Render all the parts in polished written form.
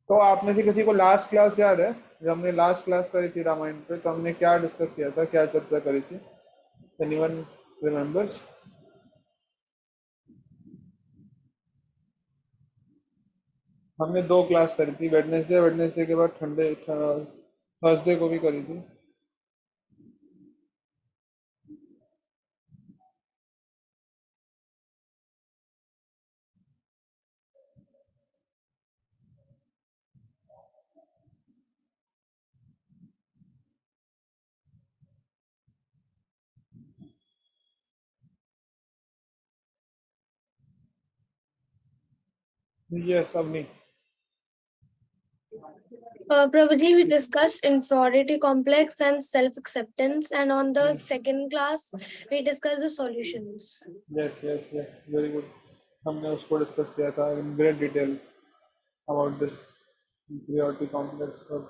तो आप में से किसी को लास्ट क्लास याद है? जब हमने लास्ट क्लास करी थी रामायण पे, तो हमने क्या डिस्कस किया था, क्या चर्चा करी थी? Anyone remembers? हमने दो क्लास करी थी, वेडनेसडे, वेडनेसडे के बाद थर्सडे को भी करी थी। ये सब नहीं। Probably we discussed inferiority complex and self-acceptance, and on the second class, we discussed the solutions. Yes yes yes, very good. हमने उसको डिस्कस किया था in great detail about this inferiority complex और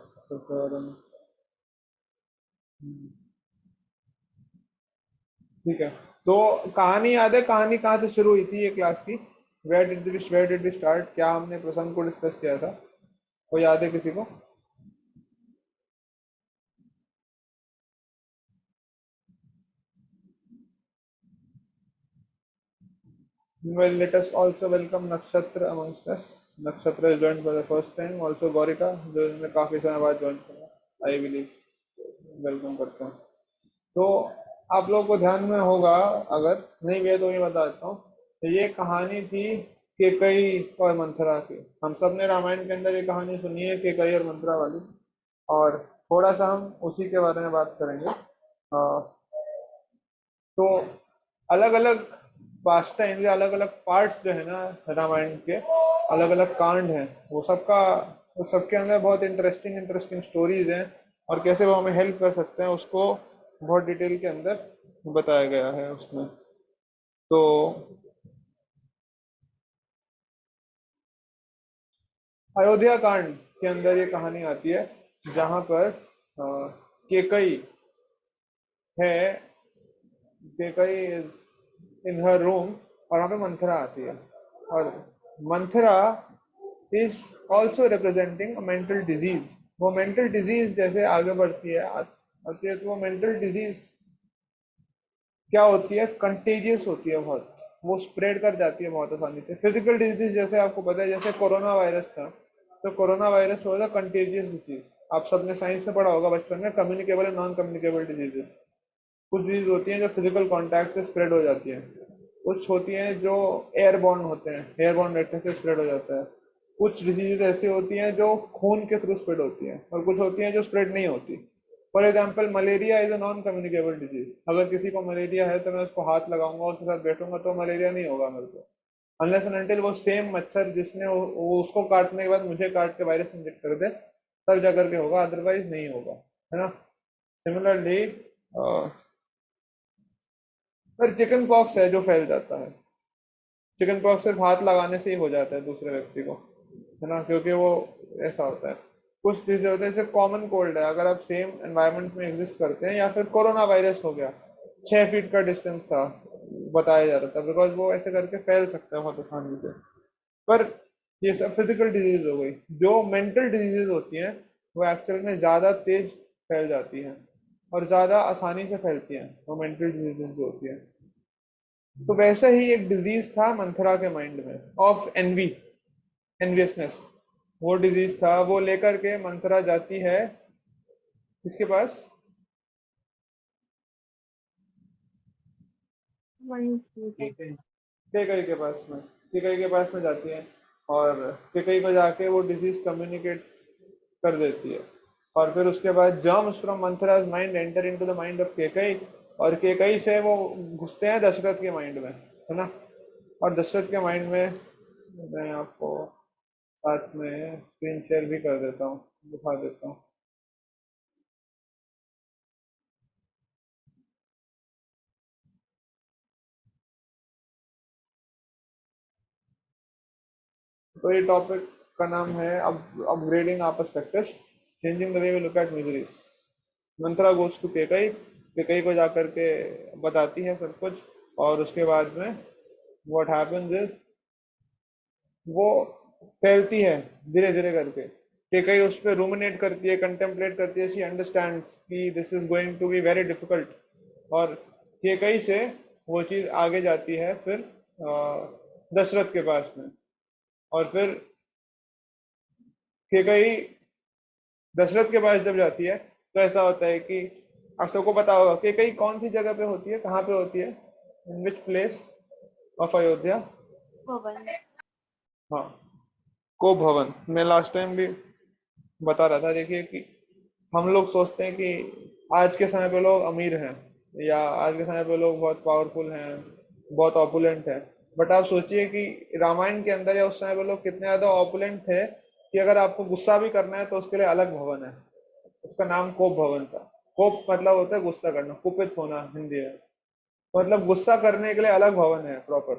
ठीक है। तो कहानी याद है? कहानी कहाँ से शुरू हुई थी ये क्लास की? Where did we start? क्या हमने प्रसंग को डिस्कस किया था, वो याद है किसी को? Well, let us also welcome Nakshatra amongst us. Nakshatra is joined for the first time. Also Gaurika, जो इन्होंने काफी समय बाद ज्वाइन करा, आई बिलीव। वेलकम करता हूँ। तो आप लोगों को ध्यान में होगा, अगर नहीं भी है तो ये बता देता हूँ। तो ये कहानी थी केकई और मंथरा की। हम सब ने रामायण के अंदर ये कहानी सुनी है, केकई और मंथरा वाली। और थोड़ा सा हम उसी के बारे में बात करेंगे। तो अलग अलग पास्ट या अलग अलग पार्ट्स जो है ना रामायण के, अलग अलग कांड हैं, वो सबके अंदर बहुत इंटरेस्टिंग इंटरेस्टिंग स्टोरीज हैं। और कैसे वो हमें हेल्प कर सकते हैं, उसको बहुत डिटेल के अंदर बताया गया है उसमें। तो अयोध्या कांड के अंदर ये कहानी आती है, जहां पर केकई है। केकई इन हर रूम, और वहाँ पे मंथरा आती है। और Manthara is also representing a mental disease. वो मेंटल डिजीज जैसे आगे बढ़ती है आती है, तो वो मेंटल डिजीज क्या होती है? कंटेजियस होती है बहुत। वो स्प्रेड कर जाती है बहुत आसानी से। फिजिकल डिजीज जैसे आपको पता है, जैसे कोरोना वायरस था, तो कोरोना वायरस होगा कंटेजियस डिजीज। आप सबने साइंस में पढ़ा होगा बचपन में, communicable and non communicable diseases. कुछ डिजीज होती हैं जो फिजिकल कांटेक्ट से स्प्रेड हो जाती हैं। कुछ होती हैं जो एयरबॉर्न होते हैं, एयरबॉर्न वेक्टर से स्प्रेड हो जाता है। कुछ डिजीज ऐसी होती हैं जो खून के थ्रू स्प्रेड होती हैं, और कुछ होती हैं जो स्प्रेड नहीं होती। For example, malaria is a non communicable disease. अगर किसी को मलेरिया है तो मैं उसको हाथ लगाऊंगा, उसके साथ बैठूंगा, तो मलेरिया नहीं होगा मेरे को, अनलेस एंड अनटिल वो सेम मच्छर जिसने वो उसको काटने के बाद मुझे काट के वायरस इंजेक्ट कर दे, तब जा करके होगा, अदरवाइज नहीं होगा, है ना? सिमिलरली पर चिकन पॉक्स है जो फैल जाता है। चिकन पॉक्स सिर्फ हाथ लगाने से ही हो जाता है दूसरे व्यक्ति को, है ना? क्योंकि वो ऐसा होता है। कुछ चीजें होती है जैसे कॉमन कोल्ड है, अगर आप सेम एनवायरनमेंट में एग्जिस्ट करते हैं, या फिर कोरोना वायरस हो गया, 6 फीट का डिस्टेंस था बताया जा रहा था, बिकॉज वो ऐसे करके फैल सकता है बहुत आसानी से। पर ये सब फिजिकल डिजीज हो गई। जो मेंटल डिजीजेज होती हैं, वो एक्चुअल में ज्यादा तेज फैल जाती हैं और ज्यादा आसानी से फैलती हैं, वो मेंटल डिजीजेज जो होती है। तो वैसे ही एक डिजीज था मंथरा के माइंड में, ऑफ एनवी, एनवियसनेस। वो डिजीज था, वो लेकर के मंथरा जाती है किसके पास? केकई के पास में। केकई के पास में जाती है, और केकई को जाके वो डिजीज कम्युनिकेट कर देती है। और फिर उसके बाद germs from Manthara's mind enter into the mind of Kaikeyi, और केकई से वो घुसते हैं दशरथ के माइंड में, है ना? और दशरथ के माइंड में, मैं आपको साथ में स्क्रीन शेयर भी कर देता हूँ, दिखा देता हूँ। तो ये टॉपिक का नाम है upgrading our perspective, changing the way we look at misery. Manthara goes to Kaikeyi, Kaikeyi को जाकर के बताती है सब कुछ। और उसके बाद में व्हाट हैपेंस इज, वो फैलती है धीरे धीरे करके। केकई उस पर रूमिनेट करती है, कंटेम्पलेट करती है, शी अंडरस्टैंड्स कि this is going to be very difficult. और केकई से वो चीज आगे जाती है फिर दशरथ के पास में। और फिर केकई दशरथ के पास जब जाती है तो ऐसा होता है कि आप सबको पता होगा केकई कौन सी जगह पे होती है, कहाँ पे होती है, इन विच प्लेस ऑफ अयोध्या? भवन। हाँ, को भवन। मैं लास्ट टाइम भी बता रहा था, देखिए कि हम लोग सोचते हैं कि आज के समय पे लोग अमीर हैं या आज के समय पे लोग बहुत पावरफुल हैं, बहुत ऑपुलेंट हैं। बट आप सोचिए कि रामायण के अंदर या उस समय पे लोग कितने ज्यादा ऑपुलेंट थे कि अगर आपको गुस्सा भी करना है तो उसके लिए अलग भवन है। उसका नाम कोप भवन था। कोप मतलब होता है गुस्सा करना, कुपित होना हिंदी में। मतलब गुस्सा करने के लिए अलग भवन है प्रॉपर,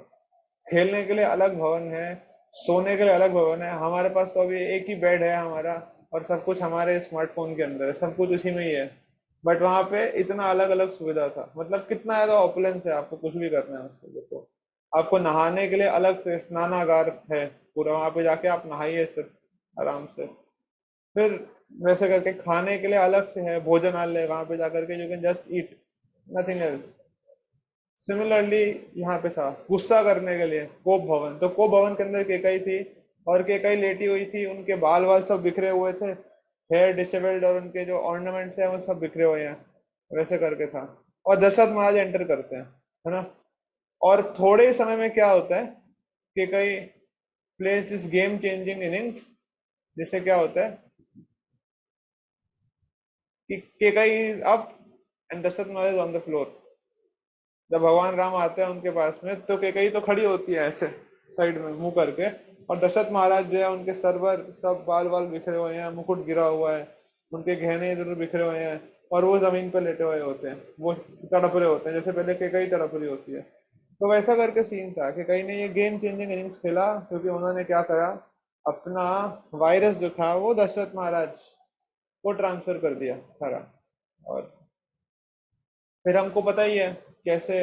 खेलने के लिए अलग भवन है, सोने के लिए अलग भवन है। हमारे पास तो अभी एक ही बेड है हमारा, और सब कुछ हमारे स्मार्टफोन के अंदर है, सब कुछ उसी में ही है। बट वहां पे इतना अलग अलग सुविधा था, मतलब कितना ज्यादा ऑपुलेंस है, आपको कुछ भी करना है उसके लिए तो। आपको नहाने के लिए अलग से स्नानागार है पूरा, वहां पे जाके आप नहाइए सिर्फ आराम से। फिर वैसे करके खाने के लिए अलग से है भोजनालय, वहां पे जाकर के you can just eat, nothing else. Similarly यहाँ पे था गुस्सा करने के लिए कोप भवन, तो कोप भवन के अंदर केकई थी, और केकई लेटी हुई थी, उनके बाल वाल सब बिखरे हुए थे, हेयर डिसेबल्ड, और उनके जो ऑर्नामेंट्स हैं वो सब बिखरे हुए हैं, वैसे करके था। और दशरथ महाराज एंटर करते हैं, है ना। और थोड़े ही समय में क्या होता है, Kaikeyi places this game changing innings, जिससे क्या होता है कि Kaikeyi is up and Dasharath Maharaj on the floor. जब भगवान राम आते हैं उनके पास में तो केकई तो खड़ी होती है ऐसे साइड में मुंह करके, और दशरथ महाराज जो है उनके सर पर सब बाल बाल बिखरे हुए हैं, मुकुट गिरा हुआ है, उनके गहने इधर उधर बिखरे हुए हैं, और वो जमीन पर लेटे हुए होते हैं, वो तड़प रहे होते हैं जैसे पहले केकई तड़प रही होती है। तो वैसा करके सीन था कि कई ने ये गेम चेंजिंग इनिंग्स खेला, क्योंकि उन्होंने क्या करा, अपना वायरस जो था वो दशरथ महाराज को ट्रांसफर कर दिया सारा। और फिर हमको पता ही है कैसे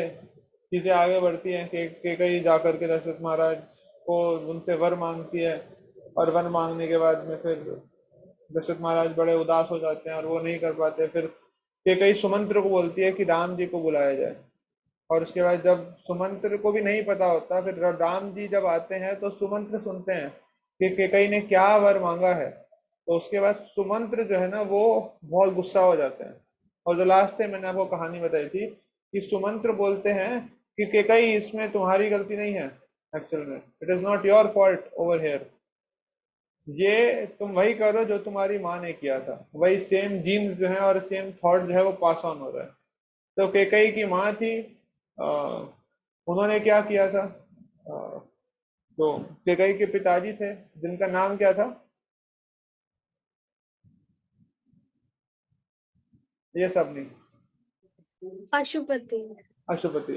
चीजें आगे बढ़ती हैं कि कई जा करके दशरथ महाराज को उनसे वर मांगती है, और वर मांगने के बाद में फिर दशरथ महाराज बड़े उदास हो जाते हैं और वो नहीं कर पाते। फिर कई सुमंत्र को बोलती है कि राम जी को बुलाया जाए, और उसके बाद जब सुमंत्र को भी नहीं पता होता, फिर राम जी जब आते हैं तो सुमंत्र सुनते हैं कि केकई ने क्या वर मांगा है। तो उसके बाद सुमंत्र जो है ना वो बहुत गुस्सा हो जाते हैं। और जो लास्ट टाइम मैंने आपको कहानी बताई थी कि सुमंत्र बोलते हैं कि केकई इसमें तुम्हारी गलती नहीं है, एक्चुअल में it is not your fault over here, ये तुम वही करो जो तुम्हारी माँ ने किया था, वही सेम जीन्स जो है और सेम थॉट जो है वो पास ऑन हो रहा है। तो केकई की माँ थी, उन्होंने क्या किया था, तो केकई के पिताजी थे जिनका नाम क्या था, ये सब नहीं, अशुपति। अशुपति।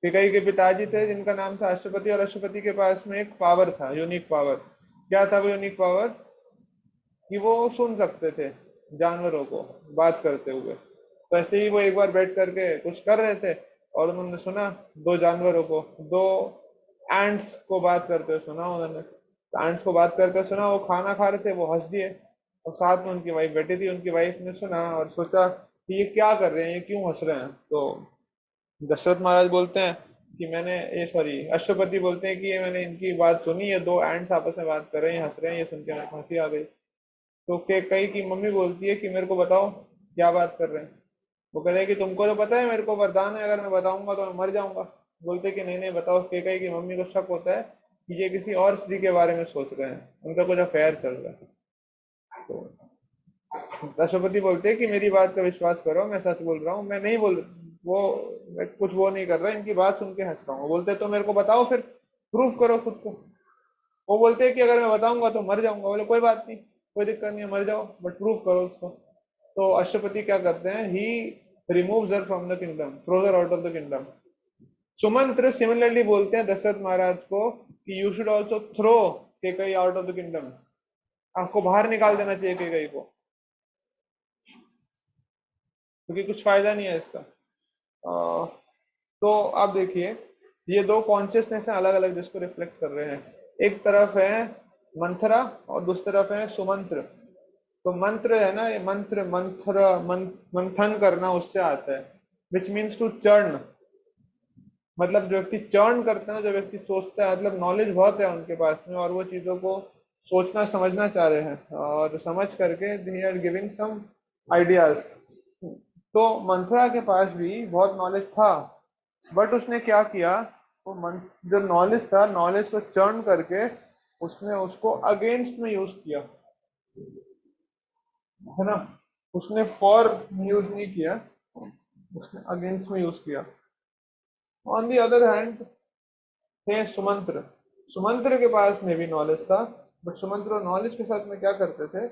केकई के पिताजी थे जिनका नाम था अशुपति, और अशुपति के पास में एक पावर था, यूनिक पावर। क्या था वो यूनिक पावर, कि वो सुन सकते थे जानवरों को बात करते हुए। तो ऐसे ही वो एक बार बैठ करके कुछ कर रहे थे, और उन्होंने सुना दो जानवरों को, दो एंट्स को बात करते हुए सुना उन्होंने। एंट्स को बात करते सुना, वो खाना खा रहे थे, वो हंस दिए, और साथ में उनकी वाइफ बैठी थी, उनकी वाइफ ने सुना और सोचा कि ये क्या कर रहे हैं, ये क्यों हंस रहे हैं। तो दशरथ महाराज बोलते हैं कि मैंने, ये सॉरी अश्वपति बोलते हैं कि ये मैंने इनकी बात सुनी, ये दो एंड्स आपस में बात कर रहे हैं, हंस रहे हैं, ये सुन के मेरे को हंसी आ गई। तो कई की मम्मी बोलती है कि मेरे को बताओ क्या बात कर रहे हैं। वो कह रहे हैं कि तुमको तो पता है मेरे को वरदान है, अगर मैं बताऊंगा तो मैं मर जाऊंगा। बोलते कि नहीं नहीं बताओ। केकई की मम्मी को शक होता है कि ये किसी और स्त्री के बारे में सोच रहे हैं, उनका कुछ अफेयर चल रहा है। तो राष्ट्रपति बोलते हैं कि मेरी बात का विश्वास करो, मैं सच बोल रहा हूँ, मैं नहीं बोल वो मैं कुछ वो नहीं कर रहा, इनकी बात सुन के हंस रहा हूँ। बोलते तो मेरे को बताओ फिर, प्रूफ करो खुद को। वो बोलते हैं कि अगर मैं बताऊंगा तो मर जाऊंगा। बोले कोई बात नहीं, कोई दिक्कत नहीं है, मर जाओ बट प्रूफ करो उसको। तो अश्वपति क्या करते हैं, he removes her from the kingdom, throws her out of the kingdom. Sumantra similarly बोलते हैं दशरथ महाराज को कि you should also throw Kaikeyi out of the kingdom, आपको बाहर निकाल देना चाहिए केकई को, क्योंकि कुछ फायदा नहीं है इसका। तो आप देखिए, ये दो कॉन्शियसनेस हैं अलग अलग जिसको रिफ्लेक्ट कर रहे हैं। एक तरफ है मंथरा और दूसरी तरफ है सुमंत्र। तो मंत्र है ना, ये मंत्र मंथन करना उससे आता है, विच मीन्स टू चर्न। मतलब जो व्यक्ति चर्न करता है ना, जो व्यक्ति सोचता है, मतलब नॉलेज बहुत है उनके पास में और वो चीजों को सोचना समझना चाह रहे हैं और समझ करके they are giving some ideas. तो मंथरा के पास भी बहुत नॉलेज था, बट उसने क्या किया, जो नॉलेज था, नॉलेज को चर्न करके उसने उसको अगेंस्ट में यूज किया, है ना। उसने फॉर यूज नहीं किया, उसने अगेंस्ट में यूज किया। ऑन दी अदर हैंड थे सुमंत्र। सुमंत्र के पास में भी नॉलेज था, बट सुमंत्र नॉलेज के साथ में क्या करते थे,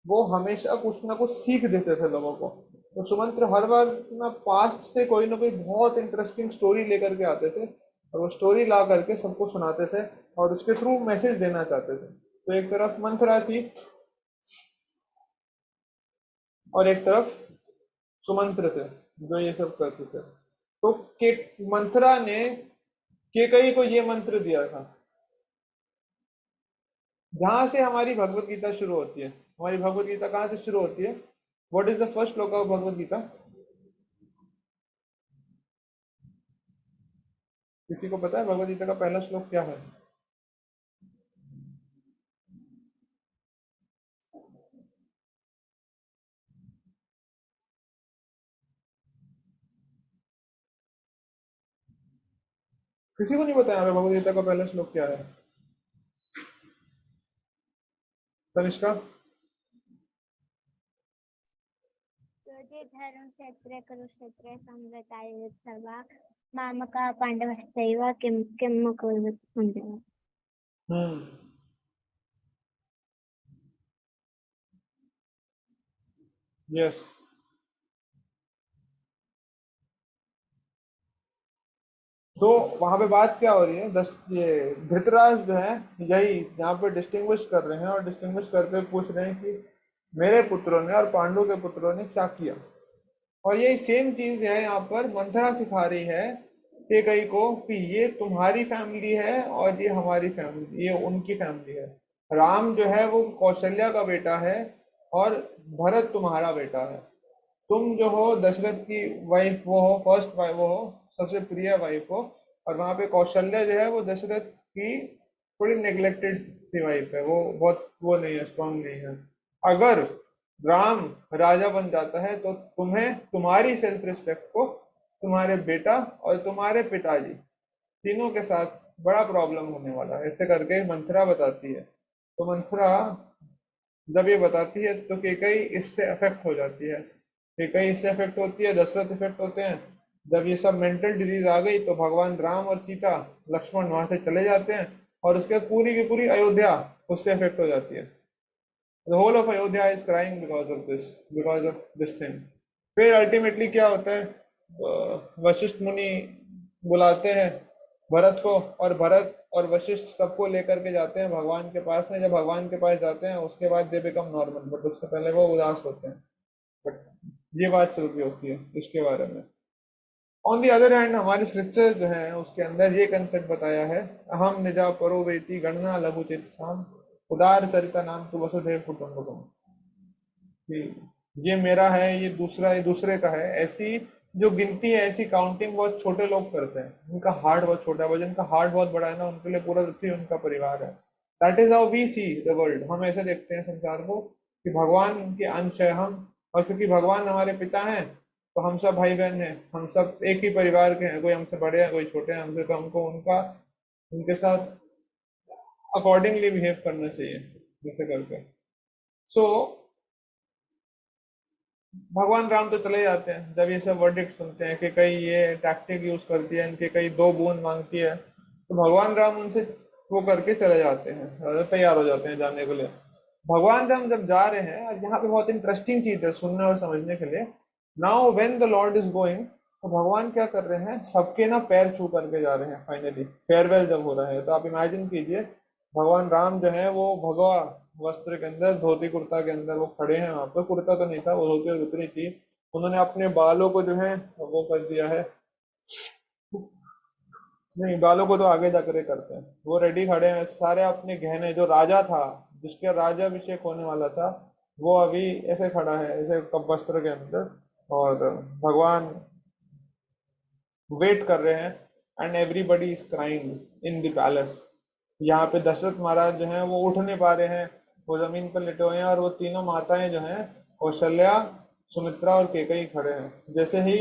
वो हमेशा कुछ ना कुछ सीख देते थे लोगों को। तो सुमंत्र हर बार ना पास्ट से कोई ना कोई बहुत इंटरेस्टिंग स्टोरी लेकर के आते थे और वो स्टोरी ला करके सबको सुनाते थे और उसके थ्रू मैसेज देना चाहते थे। तो एक तरफ मंथरा थी और एक तरफ सुमंत्र थे जो ये सब करते थे। तो के मंथरा ने केकई को ये मंत्र दिया था, जहां से हमारी भगवत गीता शुरू होती है। हमारी भगवत गीता कहाँ से शुरू होती है? व्हाट इज द फर्स्ट श्लोक ऑफ भगवत गीता? किसी को पता है भगवत गीता का पहला श्लोक क्या है? किसी को नहीं पता है भगवत गीता का पहला श्लोक क्या है? तनिष्का? योजे धर्म क्षेत्रे कुरुक्षेत्रे संवृताय सर्वा मामका पांडवश्चैव किम किम कुर्वत संजय। हम्म। यस। तो वहां पे बात क्या हो रही है, ये धृतराज जो है, यही यहाँ पे डिस्टिंग्विश कर रहे हैं और डिस्टिंग्विश करके पूछ रहे हैं कि मेरे पुत्रों ने और पांडु के पुत्रों ने क्या किया। और यही सेम चीज है यहाँ पर मंथरा सिखा रही है कैकेयी को कि ये तुम्हारी फैमिली है और ये हमारी फैमिली, ये उनकी फैमिली है। राम जो है वो कौशल्या का बेटा है और भरत तुम्हारा बेटा है। तुम जो हो दशरथ की वाइफ वो हो, फर्स्ट वाइफ वो हो, सबसे प्रिय वाइफ हो। और वहां पे कौशल्या जो है वो दशरथ की थोड़ी नेग्लेक्टेड सी वाइफ है, वो बहुत वो नहीं है, स्ट्रांग नहीं है। अगर राम राजा बन जाता है तो तुम्हें तुम्हारी सेल्फ रिस्पेक्ट को तुम्हारे बेटा और तुम्हारे पिताजी तीनों के साथ बड़ा प्रॉब्लम होने वाला है, ऐसे करके मंथरा बताती है। तो मंथरा जब ये बताती है तो कैकेयी इससे अफेक्ट हो जाती है। कैकेयी इससे अफेक्ट होती है, दशरथ इफेक्ट होते हैं। जब ये सब मेंटल डिजीज आ गई तो भगवान राम और सीता लक्ष्मण वहां से चले जाते हैं और उसके पूरी की पूरी अयोध्या उससे अफेक्ट हो जाती है। The whole of Ayodhya is crying because of this, because of this thing. फिर अल्टीमेटली क्या होता है, वशिष्ठ मुनि बुलाते हैं भरत को, और भरत और वशिष्ठ सबको लेकर के जाते हैं भगवान के पास में। जब भगवान के पास जाते हैं उसके बाद दे बिकम नॉर्मल, बट उससे पहले वो उदास होते हैं। बट ये बात चल रही होती है इसके बारे में। ऑन दी अदर हैंड हमारे स्क्रिप्चर जो है उसके अंदर ये कंसेप्ट बताया है, अहम निजा परो वेति गणना लघु चित साम उदार चरिता नाम तो वसुधैव कुटुंबकम। कि ये मेरा है, ये दूसरा, ये दूसरे का है, ऐसी जो गिनती है, ऐसी काउंटिंग बहुत छोटे लोग करते हैं। उनका हार्ट बहुत छोटा है, जिनका हार्ट बहुत बड़ा है ना, उनके लिए पूरा पृथ्वी उनका परिवार है। That is how we see the world. हम ऐसे देखते हैं संसार को कि भगवान के अंश है हम, और क्योंकि भगवान हमारे पिता हैं तो हम सब भाई बहन हैं, हम सब एक ही परिवार के हैं। कोई हमसे बड़े हैं, कोई छोटे हैं हमसे, तो हमको उनका उनके साथ अकॉर्डिंगली बिहेव करना चाहिए, जैसे करके। सो भगवान राम तो चले जाते हैं जब ये सब वर्डिक्ट सुनते हैं कि कई ये टैक्टिक यूज करती है, इनके कई दो बूंद मांगती है, तो भगवान राम उनसे वो करके चले जाते हैं, तैयार हो जाते हैं जाने के लिए। भगवान राम जब जा रहे हैं, और यहाँ पे बहुत इंटरेस्टिंग चीज है सुनने और समझने के लिए। Now when the Lord is going, तो भगवान क्या कर रहे हैं, सबके ना पैर छू करके जा रहे हैं। फाइनली फेयरवेल जब हो रहा है तो आप इमेजिन कीजिए, भगवान राम जो है वो भगवा वस्त्र के अंदर, धोती कुर्ता के अंदर वो खड़े हैं वहां पर। कुर्ता तो नहीं था, वो धोती और उतरी थी। उन्होंने अपने बालों को जो है वो कर दिया है, नहीं, बालों को तो आगे जाकर ही करते हैं, वो रेडी खड़े हैं सारे अपने गहने। जो राजा था, जिसके राज्याभिषेक होने वाला था, वो अभी ऐसे खड़ा है, ऐसे वस्त्र के अंदर, और भगवान वेट कर रहे हैं। And everybody is crying in the palace. यहाँ पे दशरथ महाराज जो हैं वो उठ नहीं पा रहे हैं, वो जमीन पर लेटे हुए हैं, और वो तीनों माताएं जो हैं, कौशल्या, सुमित्रा और केकई खड़े हैं। जैसे ही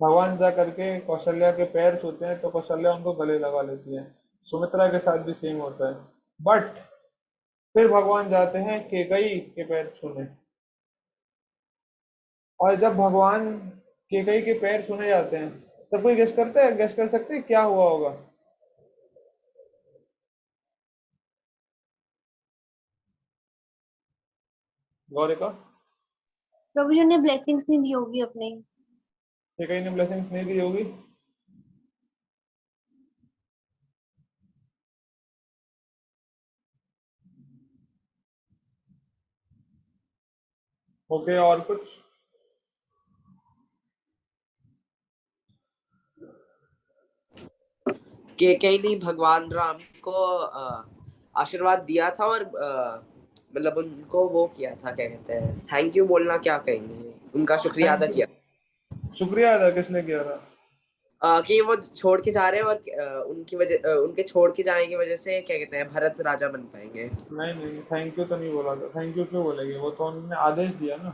भगवान जा करके कौशल्या के पैर छूते हैं तो कौशल्या उनको गले लगा लेती है। सुमित्रा के साथ भी सेम होता है। बट फिर भगवान जाते हैं केकई के पैर छूने, और जब भगवान केकई के पैर छूने जाते हैं, तब कोई गेस करता है, गेस कर सकते हैं क्या हुआ होगा? गौरिका? प्रभु जी ने ब्लेसिंग्स नहीं दी होगी अपने। केकई ने ब्लेसिंग्स नहीं दी होगी? ओके, और कुछ? कहीं नहीं भगवान राम को आशीर्वाद दिया था, और मतलब उनको वो किया था, क्या कहते हैं, थैंक यू बोलना क्या कहेंगे, उनका शुक्रिया अदा किया। शुक्रिया अदा किसने किया था? कि वो छोड़ के जा रहे हैं, और उनकी वजह उनके छोड़ के जाने की वजह से क्या कहते हैं भरत राजा बन पाएंगे। नहीं नहीं, थैंक यू तो नहीं बोला था। थैंक यू क्यों बोलेंगे, वो तो उन्होंने आदेश दिया ना।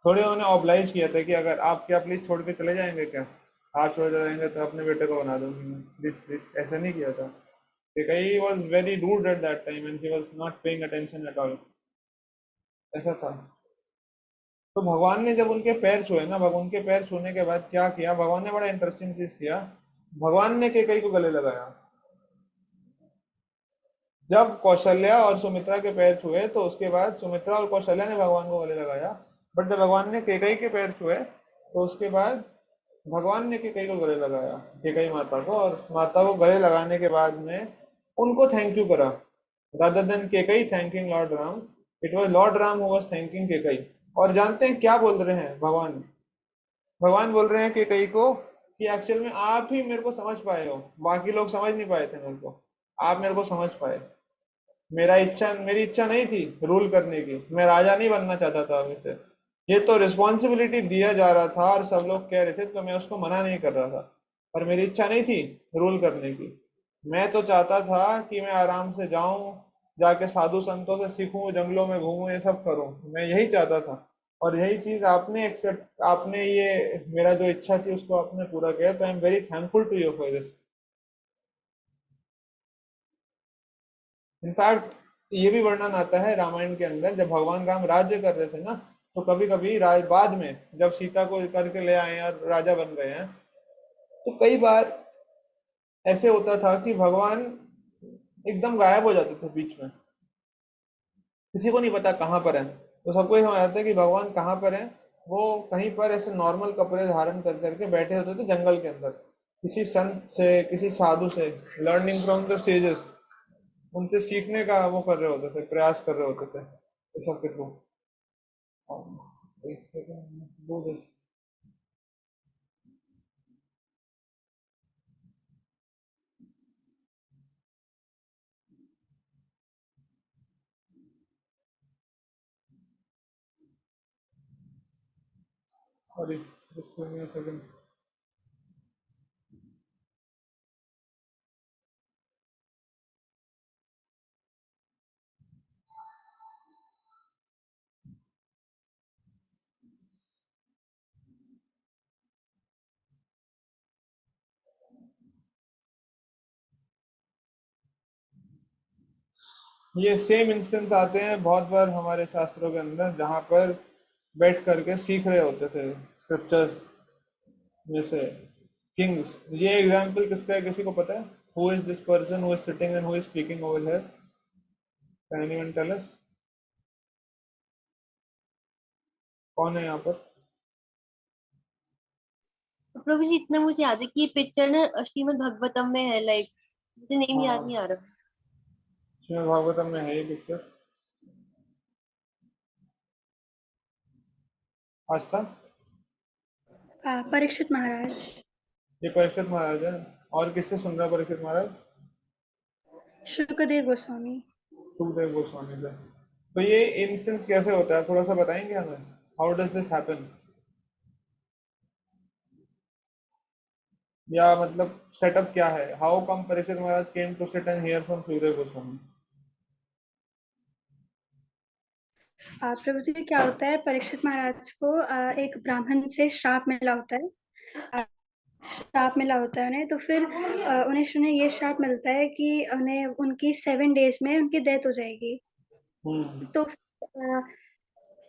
थोड़े उन्होंने ऑब्लाइज किया था कि अगर आप क्या प्लीज छोड़ के चले जाएंगे क्या, आप छोड़ जाएंगे तो अपने बेटे को बना दूंगी मैं, प्लीज प्लीज, ऐसा नहीं किया था। He was very rude at that time and he was not paying attention at all, ऐसा था। तो भगवान ने जब उनके पैर छुए ना, भगवान के पैर छूने के बाद क्या किया भगवान ने, बड़ा इंटरेस्टिंग चीज किया। भगवान ने केकई को गले लगाया। जब कौशल्या और सुमित्रा के पैर छुए तो उसके बाद सुमित्रा और कौशल्या ने भगवान को गले लगाया। बट जब भगवान ने केकई के पैर छुए तो उसके बाद भगवान ने केकई को गले लगाया, केकई माता को, और माता को गले लगाने के बाद में उनको थैंक यू करा। Rather than Kaikeyi thanking Lord Ram, it was Lord Ram who was thanking Kaikeyi. और जानते हैं क्या बोल रहे हैं भगवान? भगवान बोल रहे हैं केकई को कि एक्चुअल में आप ही मेरे को समझ पाए हो, बाकी लोग समझ नहीं पाए थे मेरे को, आप मेरे को समझ पाए। मेरी इच्छा नहीं थी रूल करने की, मैं राजा नहीं बनना चाहता था अभी से। ये तो रिस्पॉन्सिबिलिटी दिया जा रहा था और सब लोग कह रहे थे, तो मैं उसको मना नहीं कर रहा था। पर मेरी इच्छा नहीं थी रूल करने की। मैं तो चाहता था कि मैं आराम से जाऊं, जाके साधु संतों से सीखूं, जंगलों में घूमूं, ये सब करूं, मैं यही चाहता था। और यही चीज आपने एक्सेप्ट, आपने ये मेरा जो इच्छा थी उसको आपने पूरा किया, तो I am very thankful to you for this. In fact ये भी वर्णन आता है रामायण के अंदर, जब भगवान राम राज्य कर रहे थे ना, तो कभी कभी राज बाद में जब सीता को करके ले आए और राजा बन गए हैं, तो कई बार ऐसे होता था कि भगवान एकदम गायब हो जाते थे बीच में, किसी को नहीं पता कहाँ पर है। तो सबको ये समझ आता है कि भगवान कहाँ पर है। वो कहीं पर ऐसे नॉर्मल कपड़े धारण कर करके बैठे होते थे जंगल के अंदर, किसी संत से, किसी साधु से, लर्निंग फ्रॉम द सेजेस, उनसे सीखने का वो कर रहे होते थे, प्रयास कर रहे होते थे, ये सब के थ्रू। एक सेकंड, दो दस। Sorry, second. ये सेम इंस्टेंस आते हैं बहुत बार हमारे शास्त्रों के अंदर, जहाँ पर बैठ करके सीख रहे होते थे स्क्रिप्चर्स में से किंग्स। ये एग्जाम्पल किसका है, किसी को पता है? Who is this person who is sitting and who is speaking over here? Can anyone tell us? कौन है यहाँ पर? तो प्रभु जी इतना मुझे याद है कि ये पिक्चर ना श्रीमद् भागवतम में है, लाइक मुझे नेम याद नहीं हाँ, आ रहा। श्रीमद् भागवतम में है ये पिक्चर। आस्था? परीक्षित महाराज। ये परीक्षित महाराज है। और किससे सुन रहा है परीक्षित महाराज? शुकदेव गोस्वामी। सुखदेव गोस्वामी से। तो ये इंस्टेंस कैसे होता है, थोड़ा सा बताएंगे हमें? How does this happen? या मतलब सेटअप क्या है? How come Parikshit Maharaj came to sit and here from Sukhdev Goswami? Prabhu ji क्या होता है, परीक्षित महाराज को एक ब्राह्मण से श्राप मिला होता है। श्राप मिला होता है उन्हें, तो फिर उन्हें ये श्राप मिलता है कि उन्हें उनकी 7 days में उनकी डेथ हो जाएगी। तो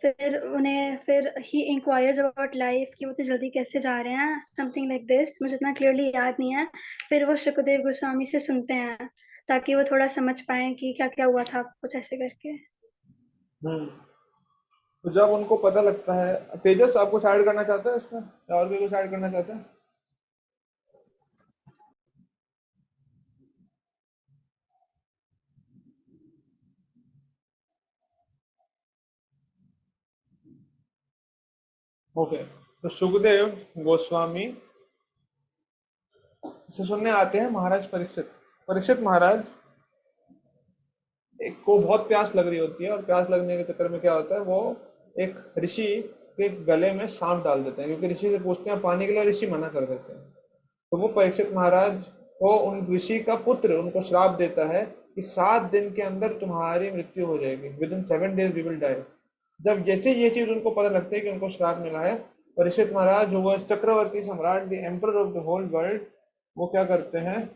फिर उन्हें फिर ही इंक्वायर्स अबाउट लाइफ कि वो तो जल्दी कैसे जा रहे हैं, समथिंग लाइक दिस, मुझे इतना क्लियरली याद नहीं है। फिर वो शुकदेव गोस्वामी से सुनते हैं ताकि वो थोड़ा समझ पाए कि क्या क्या हुआ था, कुछ ऐसे करके। तो जब उनको पता लगता है, तेजस आप कुछ ऐड करना चाहते हैं इसमें, या और भी कुछ ऐड करना चाहते हैं? ओके, तो सुखदेव गोस्वामी से सुनने आते हैं महाराज परीक्षित। परीक्षित महाराज एक को बहुत प्यास लग रही होती है, और प्यास लगने के चक्कर में क्या होता है, वो एक ऋषि के गले में सांप डाल देते हैं, क्योंकि ऋषि से पूछते हैं पानी के लिए, ऋषि मना कर देते हैं। तो वो परीक्षित महाराज को उन ऋषि का पुत्र उनको श्राप देता है कि 7 दिन के अंदर तुम्हारी मृत्यु हो जाएगी, within 7 days we will die. जब जैसे ये चीज उनको पता लगता है कि उनको श्राप मिला है, परीक्षित महाराज जो वो चक्रवर्ती सम्राट, the emperor of the whole world, वो क्या करते हैं,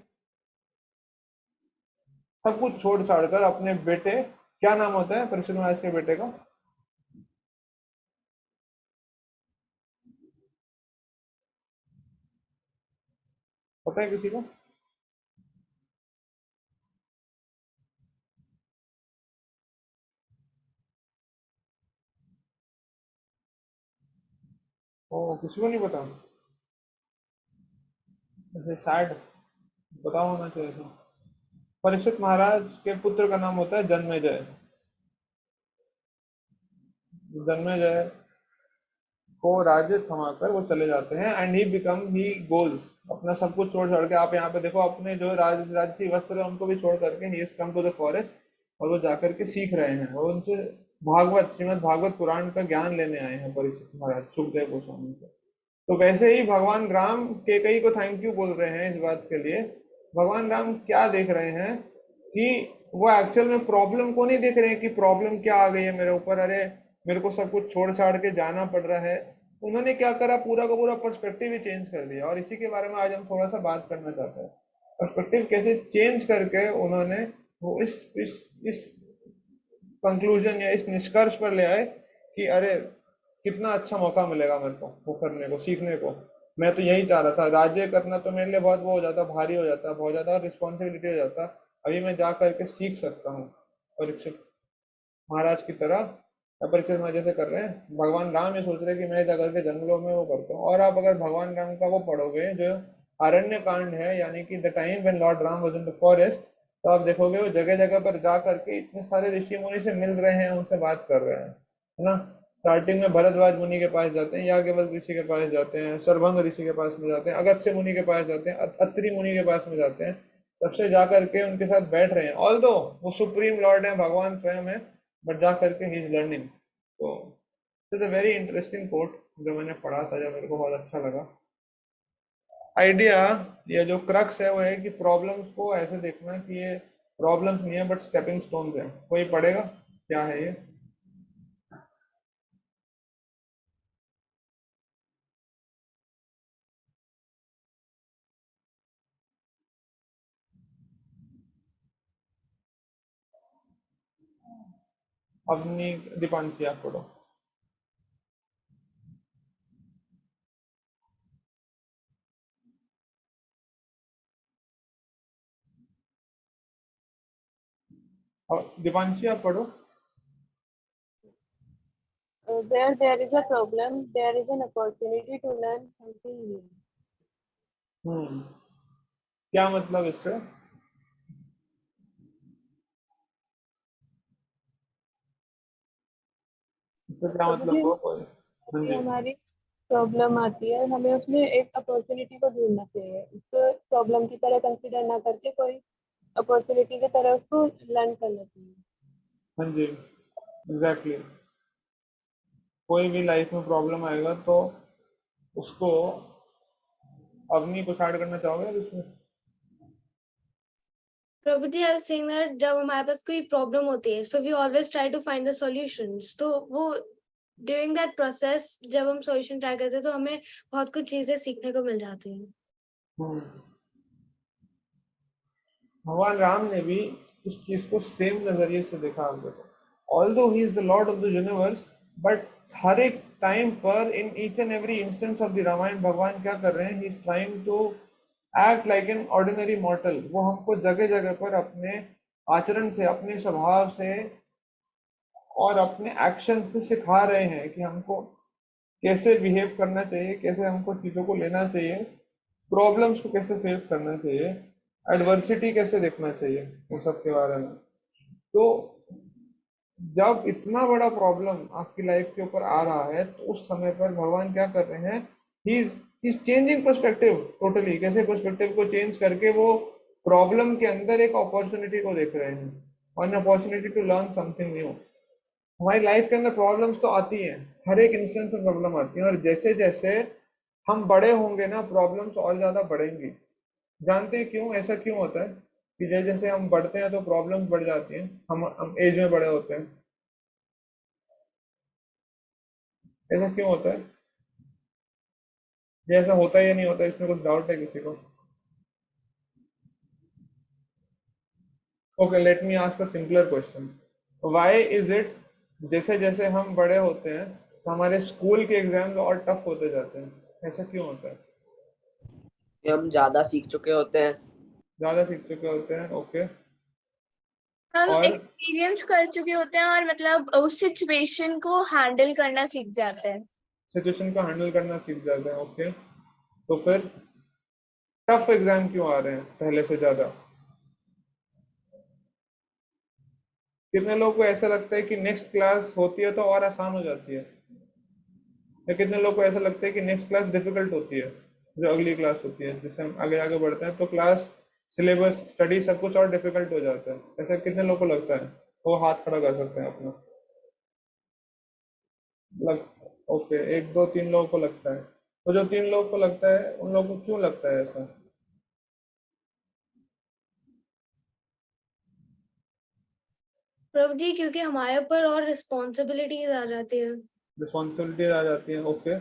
सब कुछ छोड़ छाड़ कर अपने बेटे, क्या नाम होता है परीक्षित महाराज के बेटे का? पता है किसी को? ओ, किसी को नहीं पता? ऐसे सैड, पता होना चाहिए था। परीक्षित महाराज के पुत्र का नाम होता है जन्मेजय। जन्मेजय को राज्य थमाकर वो चले जाते हैं, एंड ही गोल्स, अपना सब कुछ छोड़ छोड़ के, आप यहाँ पे देखो, अपने जो राजसी वस्त्र है उनको भी छोड़ करके he is come to the forest, और वो जाकर के सीख रहे हैं, और उनसे भागवत, श्रीमद् भागवत पुराण का ज्ञान लेने आए हैं परीक्षित महाराज सुखदेव गोस्वामी से। तो वैसे ही भगवान राम केकई को थैंक यू बोल रहे हैं इस बात के लिए। भगवान राम क्या देख रहे हैं कि वो एक्चुअल में प्रॉब्लम को नहीं देख रहे हैं कि प्रॉब्लम क्या आ गई है मेरे ऊपर, अरे मेरे को सब कुछ छोड़ छाड़ के जाना पड़ रहा है। उन्होंने क्या करा, पूरा का पूरा पर्सपेक्टिव ही चेंज कर दिया, और इसी के बारे में आज हम थोड़ा सा बात करना चाहते हैं। पर्सपेक्टिव कैसे चेंज करके उन्होंने वो इस कंक्लूजन या इस निष्कर्ष पर ले आए कि अरे कितना अच्छा मौका मिलेगा मेरे को वो करने को, सीखने को। मैं तो यही चाह रहा था, राज्य करना तो मेरे लिए बहुत वो हो जाता, भारी हो जाता, बहुत ज्यादा रिस्पॉन्सिबिलिटी हो जाता। अभी मैं जा करके सीख सकता हूँ परीक्षित महाराज की तरह, अपरिचित मजे से कर रहे हैं। भगवान राम ये सोच रहे हैं कि मैं जाकर के जंगलों में वो करता हूँ। और आप अगर भगवान राम का वो पढ़ोगे जो अरण्य कांड है, यानी कि the time when Lord Ram was in the forest, तो आप देखोगे वो जगह जगह पर जा करके इतने सारे ऋषि मुनि से मिल रहे हैं, उनसे बात कर रहे हैं, है ना। स्टार्टिंग में भरद्वाज मुनि के पास जाते हैं, याज्ञवल्क्य ऋषि के पास जाते हैं, सर्वंग ऋषि के पास में जाते हैं, अगस्त्य मुनि के पास जाते हैं, अत्रि मुनि के पास में जाते हैं। सबसे जा करके उनके साथ बैठ रहे हैं, ऑल दो वो सुप्रीम लॉर्ड है, भगवान स्वयं है, बट जा करके ही इज लर्निंग। तो it's a very interesting coat जो मैंने पढ़ा था, जो मेरे को बहुत अच्छा लगा। आइडिया या जो क्रक्स है वो है कि प्रॉब्लम्स को ऐसे देखना कि ये प्रॉब्लम्स नहीं है बट स्टेपिंग स्टोन्स है। कोई पढ़ेगा क्या है ये? अपनी दीपांशी आप पढ़ो। और दीपांशी आप पढ़ो। There is a problem. There is an opportunity to learn something new. क्या मतलब इससे? इससे क्या प्रभु मतलब जी, हुआ कोई? हाँ अभी जी। हमारी प्रॉब्लम आती है, हमें उसमें एक अपॉर्चुनिटी को ढूंढना चाहिए, उसको प्रॉब्लम की तरह कंसिडर ना करके कोई अपॉर्चुनिटी की तरह उसको लर्न करना चाहिए। हाँ जी, एग्जैक्टली। कोई भी लाइफ में प्रॉब्लम आएगा तो उसको, अवनी कुछ ऐड करना चाहोगे अब इसमें? प्रभुजी, आई वाज सेइंग दैट जब हमारे पास कोई प्रॉब्लम होती है, so we always try to find the solutions. तो वो ड्यूरिंग दैट प्रोसेस जब हम सॉल्यूशन ट्राई करते हैं तो हमें बहुत कुछ चीजें सीखने को मिल जाती हैं। हम्म। भगवान राम ने भी इस चीज को सेम नजरिए से देखा आप देखो। Although he is the lord of the universe, but हर एक टाइम पर in each and every instance of the Ramayana भगवान क्या कर रहे हैं, he is trying to act like an ordinary mortal. वो हमको जगह जगह पर अपने आचरण से, अपने स्वभाव से और अपने एक्शन से सिखा रहे हैं कि हमको कैसे बिहेव करना चाहिए, कैसे हमको चीजों को लेना चाहिए, प्रॉब्लम्स को कैसे फेस करना चाहिए, एडवर्सिटी कैसे देखना चाहिए, उन सब के बारे में। तो जब इतना बड़ा प्रॉब्लम आपकी लाइफ के ऊपर आ रहा है तो उस समय पर भगवान क्या कर रहे हैं, he is changing perspective totally. कैसे पर्सपेक्टिव को चेंज करके वो प्रॉब्लम के अंदर एक अपॉर्चुनिटी को देख रहे हैं, और an opportunity to learn something new. हमारी लाइफ के अंदर प्रॉब्लम्स तो आती हैं, हर एक इंस्टेंस में प्रॉब्लम आती है, और जैसे जैसे हम बड़े होंगे ना, प्रॉब्लम्स और ज्यादा बढ़ेंगी। जानते हैं क्यों, ऐसा क्यों होता है कि जैसे जैसे हम बढ़ते हैं तो प्रॉब्लम्स बढ़ जाती हैं, हम एज में बड़े होते हैं? ऐसा क्यों होता है? ये ऐसा होता है या नहीं होता, इसमें कुछ डाउट है किसी को? Okay, let me ask a simpler question. Why is it जैसे जैसे हम बड़े होते हैं तो हमारे स्कूल के एग्जाम्स और टफ होते जाते हैं? ऐसा क्यों होता है? कि हम ज्यादा सीख चुके होते हैं। ज्यादा सीख चुके होते हैं, ओके। हम और एक्सपीरियंस कर चुके होते हैं और मतलब उस सिचुएशन को हैंडल करना सीख जाते हैं। सिचुएशन को हैंडल करना सीख जाते हैं, ओके। तो फिर टफ एग्जाम क्यों आ रहे हैं पहले से ज्यादा? कितने लोगों को ऐसा लगता है कि नेक्स्ट क्लास होती है तो और आसान हो जाती है, या कितने लोगों को ऐसा लगता है कि नेक्स्ट क्लास डिफिकल्ट होती है, जो अगली क्लास होती है, जिससे हम आगे आगे बढ़ते हैं तो क्लास, सिलेबस, स्टडी सब कुछ और डिफिकल्ट हो जाता है? ऐसा कितने लोगों को लगता है? वो हाथ खड़ा कर सकते हैं अपना। ओके, एक दो तीन लोगों को लगता है। तो जो तीन लोगों को लगता है उन लोगों को क्यों लगता है ऐसा? प्रभु जी, क्योंकि हमारे ऊपर और रिस्पॉन्सिबिलिटीज आ जाती है। रिस्पॉन्सिबिलिटीज आ जाती हैं, ओके।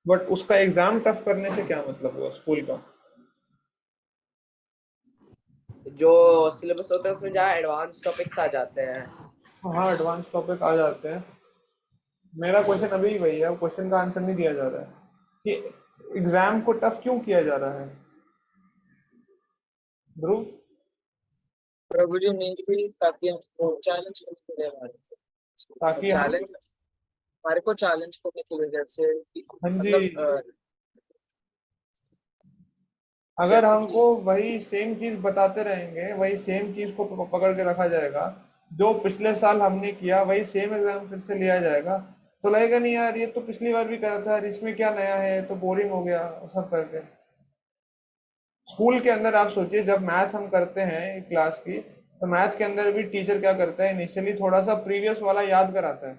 बट उसका एग्जाम टफ करने से क्या मतलब हुआ स्कूल का? जो सिलेबस होता है उसमें जहाँ एडवांस टॉपिक्स आ जाते हैं। हाँ, एडवांस टॉपिक आ जाते हैं। मेरा क्वेश्चन अभी वही है, क्वेश्चन का आंसर नहीं दिया जा रहा है कि एग्जाम को टफ क्यों किया जा रहा है। ध्रुव? प्रभु जी मेनली ताकि हमको चैलेंज मिले ताकि हम, चैलेंज हमारे को चैलेंज करने की वजह से हाँ जी, मतलब अगर जैसे हमको कि वही सेम चीज बताते रहेंगे, वही सेम चीज को पकड़ के रखा जाएगा, जो पिछले साल हमने किया वही सेम एग्जाम फिर से लिया जाएगा, तो लगेगा नहीं यार ये तो पिछली बार भी करा था यार, इसमें क्या नया है, तो बोरिंग हो गया सब करके। स्कूल के अंदर आप सोचिए, जब मैथ हम करते हैं क्लास की, तो मैथ के अंदर भी टीचर क्या करता है, इनिशियली थोड़ा सा प्रीवियस वाला याद कराता है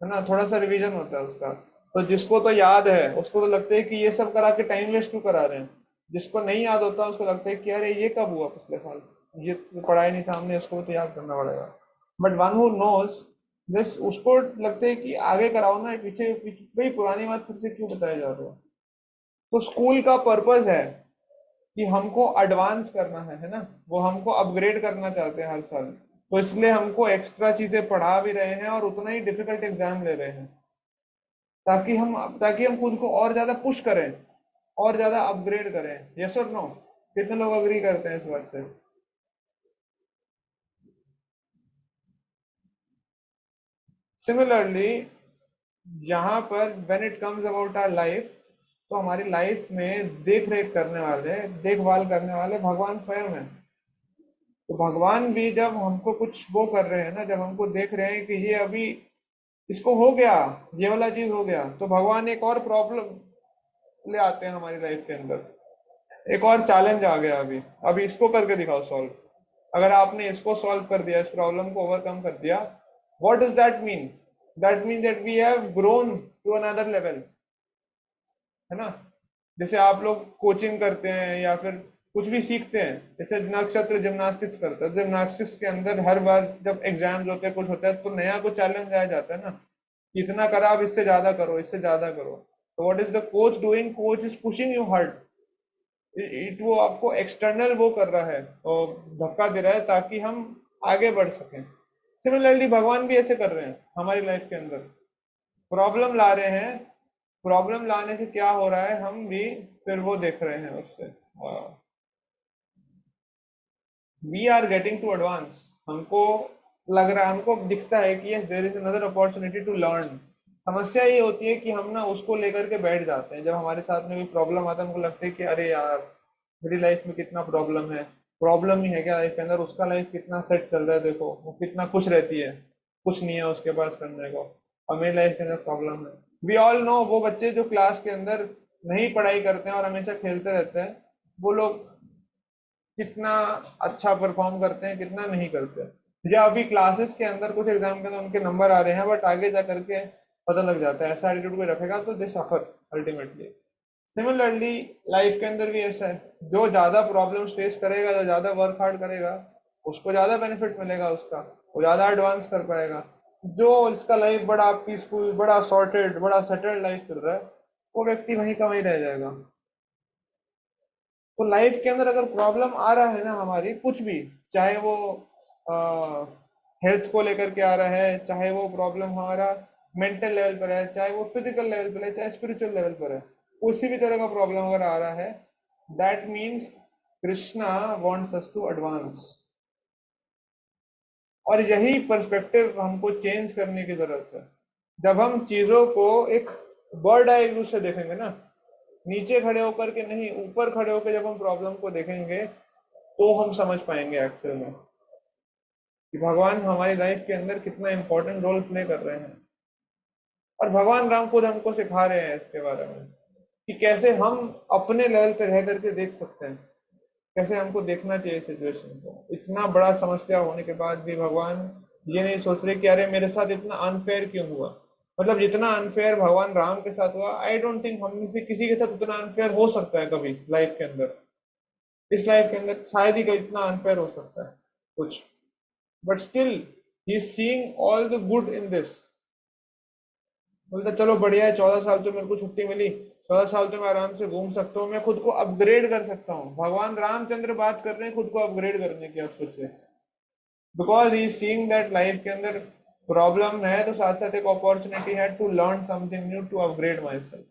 ना, थोड़ा सा रिवीजन होता है उसका। तो जिसको तो याद है उसको तो लगता है कि ये सब करा के टाइम वेस्ट क्यों करा रहे हैं, जिसको नहीं याद होता उसको लगता है कि अरे ये कब हुआ पिछले साल, ये तो पढ़ाई नहीं था हमने, इसको तो याद करना पड़ेगा। But one who knows this, उसको लगता है कि आगे कराओ ना, पीछे पीछे भाई पुरानी बात फिर से क्यों बताया जा रहा है। तो स्कूल का पर्पस है कि हमको एडवांस करना है ना, वो हमको अपग्रेड करना चाहते हैं हर साल, तो इसलिए हमको एक्स्ट्रा चीजें पढ़ा भी रहे हैं और उतना ही डिफिकल्ट एग्जाम ले रहे हैं, ताकि हम खुद को और ज्यादा पुश करें, और ज्यादा अपग्रेड करें। यस और नो? कितने लोग अग्री करते हैं इस बात से? सिमिलरली यहाँ पर when it comes about our life, तो हमारी लाइफ में देख रेख करने वाले, देखभाल करने वाले भगवान स्वयं हैं। तो भगवान भी जब हमको कुछ वो कर रहे हैं ना, जब हमको देख रहे हैं कि ये अभी इसको हो गया, ये वाला चीज हो गया, तो भगवान एक और प्रॉब्लम ले आते हैं हमारी लाइफ के अंदर, एक और चैलेंज आ गया, अभी इसको करके दिखाओ सॉल्व। अगर आपने इसको सॉल्व कर दिया, इस प्रॉब्लम को ओवरकम कर दिया, what does that mean? That mean that we have grown to another level, है ना। जैसे आप लोग कोचिंग करते हैं या फिर कुछ भी सीखते हैं, जैसे नक्षत्र जिम्नास्टिक्स करते हैं, जिम्नास्टिक्स के अंदर हर बार जब एग्जाम्स होते हैं, कुछ होता है, तो नया कुछ चैलेंज आ जाता है ना, कि इतना करा, अब इससे ज्यादा करो, इससे ज्यादा करो। तो what is the coach doing? Coach is pushing you hard. It वो आपको एक्सटर्नल वो कर रहा है और धक्का दे रहा है ताकि हम आगे बढ़ सकें। सिमिलरली भगवान भी ऐसे कर रहे हैं हमारी लाइफ के अंदर, प्रॉब्लम ला रहे हैं, प्रॉब्लम लाने से क्या हो रहा है, हम भी फिर वो देख रहे हैं उससे। We are getting to advance, हमको लग रहा है, हमको दिखता है कि yes there is another opportunity to learn. समस्या ये होती है कि हम ना उसको लेकर के बैठ जाते हैं, जब हमारे साथ में कोई प्रॉब्लम आता है हमको लगता है कि अरे यार मेरी लाइफ में कितना प्रॉब्लम है, प्रॉब्लम ही है क्या लाइफ के अंदर, उसका लाइफ कितना सेट चल रहा है, देखो वो कितना खुश रहती है, कुछ नहीं है उसके पास करने को, और मेरी लाइफ के अंदर प्रॉब्लम है। वी ऑल नो वो बच्चे जो क्लास के अंदर नहीं पढ़ाई करते हैं और हमेशा खेलते रहते हैं, वो लोग कितना अच्छा परफॉर्म करते हैं, कितना नहीं करते। या अभी क्लासेस के अंदर कुछ एग्जाम के अंदर उनके नंबर आ रहे हैं, बट आगे जा करके पता लग जाता है, ऐसा एटीट्यूड कोई रखेगा तो दे सफर अल्टीमेटली। सिमिलरली लाइफ के अंदर भी ऐसा है, जो ज्यादा प्रॉब्लम फेस करेगा, जो ज्यादा वर्क हार्ड करेगा, उसको ज्यादा बेनिफिट मिलेगा, उसका वो ज्यादा एडवांस कर पाएगा। जो इसका लाइफ बड़ा पीसफुल, बड़ा सॉर्टेड, बड़ा सेटल्ड लाइफ चल रहा है, वो व्यक्ति वहीं का वहीं रह जाएगा। तो लाइफ के अंदर अगर प्रॉब्लम आ रहा है ना हमारी, कुछ भी, चाहे वो हेल्थ को लेकर के आ रहा है, चाहे वो प्रॉब्लम हमारा मेंटल लेवल पर है, चाहे वो फिजिकल लेवल पर है, चाहे स्पिरिचुअल लेवल पर है, किसी भी तरह का प्रॉब्लम अगर आ रहा है, that means Krishna wants us to advance. और यही पर्सपेक्टिव हमको चेंज करने की जरूरत है। जब हम चीजों को एक बर्ड आई व्यू से देखेंगे ना, नीचे खड़े होकर के नहीं, ऊपर खड़े होकर जब हम प्रॉब्लम को देखेंगे, तो हम समझ पाएंगे एक्चुअल में कि भगवान हमारी लाइफ के अंदर कितना इंपॉर्टेंट रोल प्ले कर रहे हैं। और भगवान राम खुद हमको सिखा रहे हैं इसके बारे में कि कैसे हम अपने लेवल पे रह करके देख सकते हैं, कैसे हमको देखना चाहिए सिचुएशन को। इतना बड़ा समस्या होने के बाद भी भगवान ये नहीं सोच रहे कि अरे मेरे साथ इतना अनफेयर क्यों हुआ। मतलब जितना अनफेयर भगवान राम के साथ हुआ, आई डोंट थिंक हम में से किसी के साथ उतना अनफेयर हो सकता है कभी लाइफ के अंदर। इस लाइफ के अंदर शायद ही कोई इतना अनफेयर हो सकता है कुछ, but still he is seeing all the good in this. बोलता चलो बढ़िया है, 14 साल तो मेरे को छुट्टी मिली, 14 साल तो मैं आराम से घूम सकता हूँ, मैं खुद को अपग्रेड कर सकता हूँ। भगवान रामचंद्र बात कर रहे हैं खुद को अपग्रेड करने की, आप सोचिए, because he seeing that life के अंदर प्रॉब्लम है, तो साथ साथ एक अपॉर्चुनिटी है to learn something new, to upgrade myself.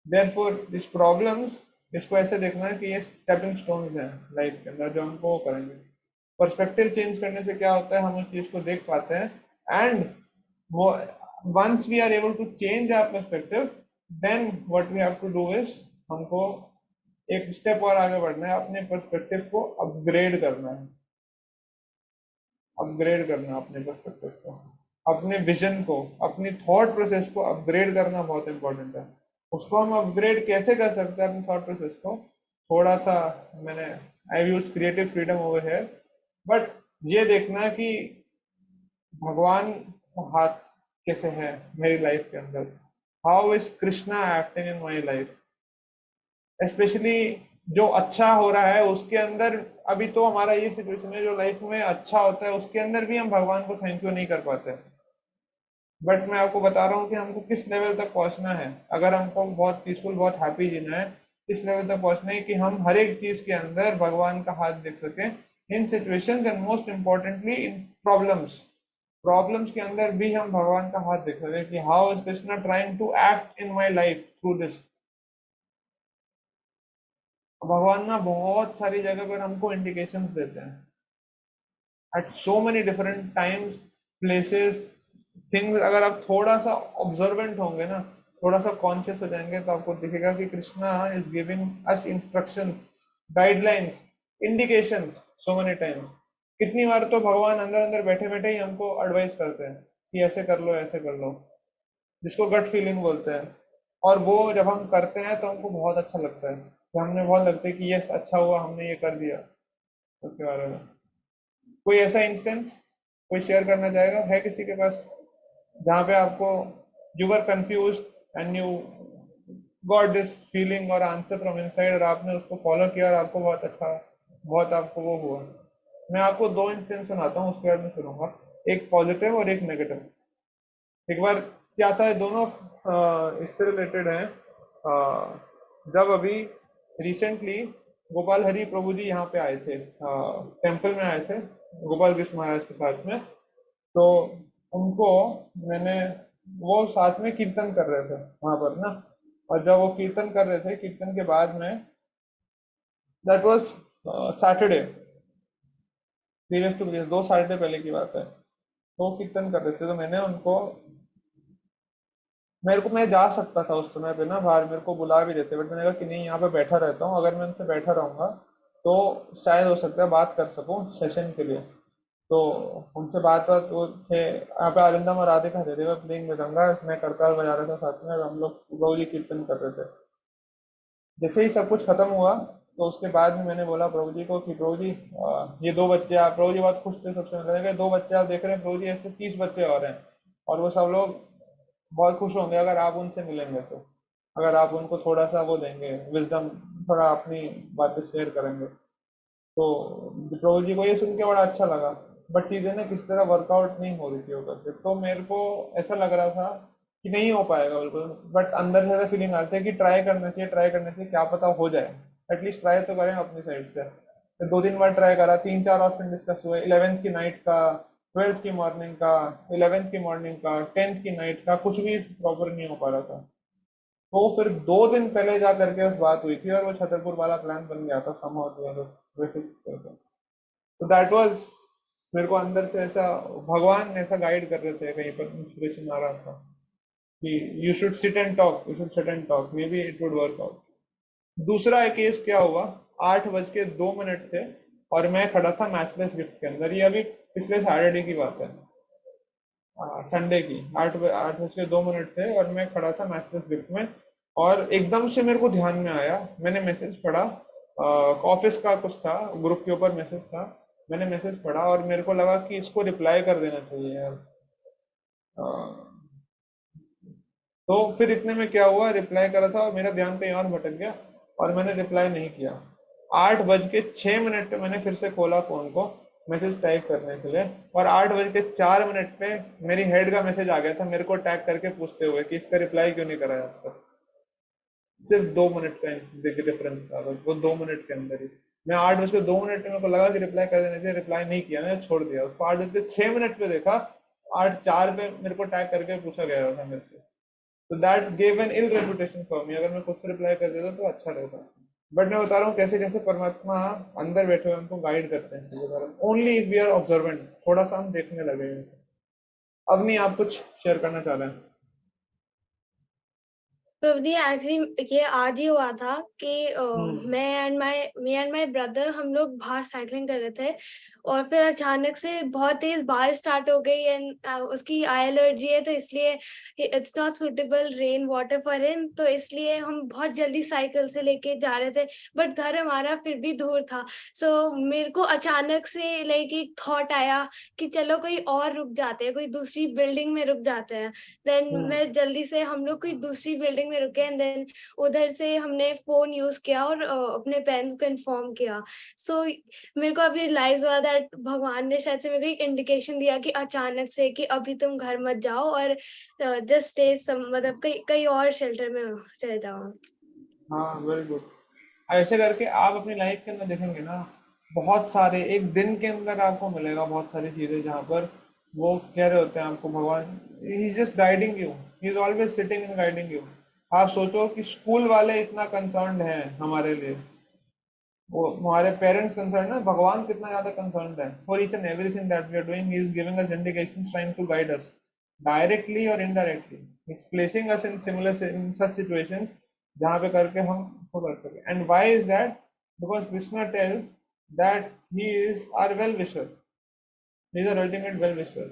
Therefore this problems, इसको ऐसे देखना है कि ये स्टेपिंग स्टोन्स हैं लाइफ के अंदर, जो हमको वो करेंगे। पर्सपेक्टिव चेंज करने से क्या होता है, हम उस चीज को देख पाते हैं, and once we are able to change our perspective, then what we have to do is हमको एक स्टेप और आगे बढ़ना है, अपने पर्सपेक्टिव को अपग्रेड करना है, अपग्रेड करना अपने पर्सपेक्टिव को, अपने विजन को, अपनी थॉट प्रोसेस को अपग्रेड करना बहुत इंपॉर्टेंट है। उसको हम अपग्रेड कैसे कर सकते हैं अपने थॉट प्रोसेस को, थोड़ा सा मैंने आई यूज क्रिएटिव फ्रीडम ओवर है, बट ये देखना कि भगवान का हाथ कैसे है मेरी लाइफ के अंदर, how is Krishna acting in my life, specially जो अच्छा हो रहा है उसके अंदर। अभी तो हमारा ये सिचुएशन है, जो लाइफ में अच्छा होता है उसके अंदर भी हम भगवान को थैंक यू नहीं कर पाते, बट मैं आपको बता रहा हूँ कि हमको किस लेवल तक पहुंचना है। अगर हमको बहुत पीसफुल, बहुत हैप्पी जीना है, इस लेवल तक पहुंचना है कि हम हर एक चीज के अंदर भगवान का हाथ देख सकें, in situations and most importantly in problems. Problems के अंदर भी हम भगवान का हाथ देख सकें कि how is Krishna trying to act in my life through this. भगवान ना बहुत सारी जगह पर हमको इंडिकेशंस देते हैं, at so many different times, places, things. अगर आप थोड़ा सा ऑब्जर्वेंट होंगे ना, थोड़ा सा कॉन्शियस हो जाएंगे, तो आपको दिखेगा कि Krishna is giving us instructions, guidelines, indications so many times. कितनी बार तो भगवान अंदर अंदर बैठे बैठे ही हमको एडवाइस करते हैं कि ऐसे कर लो ऐसे कर लो, जिसको गट फीलिंग बोलते हैं। और वो जब हम करते हैं तो हमको बहुत अच्छा लगता है, कि हमने बहुत लगता है कि ये अच्छा हुआ हमने ये कर दिया। उसके बारे में कोई ऐसा इंस्टेंस कोई शेयर करना चाहेगा, है किसी के पास, जहाँ पे आपको you were confuse and you got this feeling और आंसर फ्रॉम इनसाइड, और आपने उसको फॉलो किया और आपको बहुत अच्छा, बहुत आपको वो हुआ। मैं आपको दो इंस्टेंस सुनाता हूँ, उसके बाद में सुनूंगा, एक पॉजिटिव और एक नेगेटिव। एक बार क्या था, दोनों इससे रिलेटेड हैं। जब अभी रिसेंटली गोपाल हरि प्रभु जी यहाँ पे आए थे, टेम्पल में आए थे गोपाल कृष्ण महाराज के साथ में। तो उनको मैंने, वो साथ में कीर्तन कर रहे थे वहां पर ना, और जब वो कीर्तन कर रहे थे, कीर्तन के बाद में, that was Saturday, previous to previous 2 Saturday पहले की बात है। तो वो कीर्तन कर रहे थे, तो मैंने उनको, मेरे को, मैं जा सकता था उस समय पे ना बाहर, मेरे को बुला भी देते, बट मैंने कहा कि नहीं, यहाँ पे बैठा रहता हूँ, अगर मैं उनसे बैठा रहूंगा तो शायद हो सकता है बात कर सकूं सेशन के लिए। तो उनसे बात बात वो थे यहाँ पे, आरिंदम और राधिका थे, वे प्लेइंग मृदंगा, मैं करताल बजा रहा था साथ में, और हम लोग प्रभु जी कीर्तन कर रहे थे। जैसे ही सब कुछ खत्म हुआ, तो उसके बाद में मैंने बोला प्रभु जी को कि प्रभु जी, ये 2 बच्चे, आप, प्रभु जी बहुत खुश थे सबसे, मैंने कहा 2 बच्चे आप देख रहे हैं प्रभु जी, ऐसे 30 बच्चे और हैं, और वो सब लोग बहुत खुश होंगे अगर आप उनसे मिलेंगे, तो अगर आप उनको थोड़ा सा वो देंगे विजडम, थोड़ा अपनी बातें शेयर करेंगे। तो प्रभु जी को ये सुन के बड़ा अच्छा लगा, बट चीजें ना किसी तरह वर्कआउट नहीं हो रही थी वो करके, तो मेरे को ऐसा लग रहा था कि नहीं हो पाएगा बिल्कुल, बट अंदर से ऐसा फीलिंग आ रही थी कि ट्राई करना चाहिए, ट्राई करना चाहिए, क्या पता हो जाए, एटलीस्ट ट्राई तो करें अपनी साइड से। फिर 2-3 बार ट्राई करा, 3-4 ऑप्शन डिस्कस हुए, 11th की नाइट का, 12th की मॉर्निंग का, 11th की मॉर्निंग का, 10th की नाइट का, कुछ भी प्रॉपर नहीं हो पा रहा था। तो फिर 2 दिन पहले जा करके उस बात हुई थी, और वो छतरपुर वाला प्लान बन गया था समहाउ वैसे। तो दैट वाज, मेरे को अंदर से ऐसा भगवान ऐसा गाइड कर रहे थे, कहीं पर इंस्पिरेशन आ रहा था कि you should sit and talk, you should sit and talk, may be it would work out. दूसरा एक केस क्या हुआ, 8 बज के 2 मिनट थे, और मैं खड़ा था मैचलेस गिफ्ट के अंदर, ये अभी पिछले सैटरडे की बात है, संडे की, 8 बज के 2 मिनट थे, और मैं खड़ा था मैचलेस गिफ्ट में, और एकदम से मेरे को ध्यान में आया, मैंने मैसेज पढ़ा, ऑफिस का कुछ था, ग्रुप के ऊपर मैसेज था, मैंने मैसेज पढ़ा और मेरे को लगा कि इसको रिप्लाई कर देना चाहिए यार। अ, तो फिर इतने में क्या हुआ, रिप्लाई करा था और मेरा ध्यान कहीं और भटक गया, और मैंने रिप्लाई नहीं किया। 8 बज के 6 मिनट पे मैंने फिर से खोला फोन को मैसेज टाइप करने के लिए, और 8 बज के 4 मिनट पे मेरी हेड का मैसेज आ गया था, मेरे को टैग करके पूछते हुए कि इसका रिप्लाई क्यों नहीं करा है अब तक। सिर्फ 2 मिनट का डिफरेंस था बस, वो 2 मिनट के अंदर ही। मैं 8 बज के 2 मिनट में, मेरे को लगा कि रिप्लाई कर देना चाहिए, रिप्लाई नहीं किया, मैंने छोड़ दिया उसको। 8 बज के 6 मिनट पे देखा, 8:04 पे मेरे को टैग करके पूछा गया था मेरे से। तो that gave an ill reputation for me, अगर मैं खुद से रिप्लाई कर देता तो अच्छा रहता। बट मैं बता रहा हूँ कैसे कैसे परमात्मा अंदर बैठे हुए हमको गाइड करते हैं, only if we are observant, थोड़ा सा हम देखने लगे। अब नहीं, आप कुछ शेयर करना चाह रहे हैं? प्रभु एक्चुअली ये आज ही हुआ था कि हम्म। मी एंड माय ब्रदर हम लोग बाहर साइकिलिंग कर रहे थे, और फिर अचानक से बहुत तेज बारिश स्टार्ट हो गई, एंड उसकी आई एलर्जी है, तो इसलिए it's not suitable rain water for him, तो इसलिए हम बहुत जल्दी साइकिल से लेके जा रहे थे, बट घर हमारा फिर भी दूर था। सो मेरे को अचानक से लाइक एक थॉट आया कि चलो कोई और रुक जाते हैं, कोई दूसरी बिल्डिंग में रुक जाते हैं। देन मैं जल्दी से, हम लोग कोई दूसरी बिल्डिंग में रुके, एंड देन उधर से हमने फोन यूज किया और अपने पेरेंट्स को इन्फॉर्म किया। सो मेरे को अभी रियलाइज हुआ दैट भगवान ने शायद से मेरे को एक इंडिकेशन दिया कि अचानक से कि अभी तुम घर मत जाओ, और जस्ट स्टे मतलब कहीं कहीं और शेल्टर में चले जाओ। हाँ, वेरी गुड। ऐसे करके आप अपनी लाइफ के अंदर देखेंगे ना, बहुत सारे एक दिन के अंदर आपको मिलेगा बहुत सारी चीजें, जहाँ पर वो कह रहे होते हैं आपको, भगवान he is just guiding you, he is always sitting and guiding you. आप सोचो कि स्कूल वाले इतना कंसर्न्ड हैं हमारे लिए, वो हमारे पेरेंट्स कंसर्न है, भगवान कितना ज्यादा कंसर्न है for each and everything that we are doing. He is giving us indications, trying to guide us directly और indirectly, he is placing us in similar in such situations, जहाँ पे करके हम वो कर सके। And why is that? Because Krishna tells that he is our well wisher, he is our ultimate well wisher.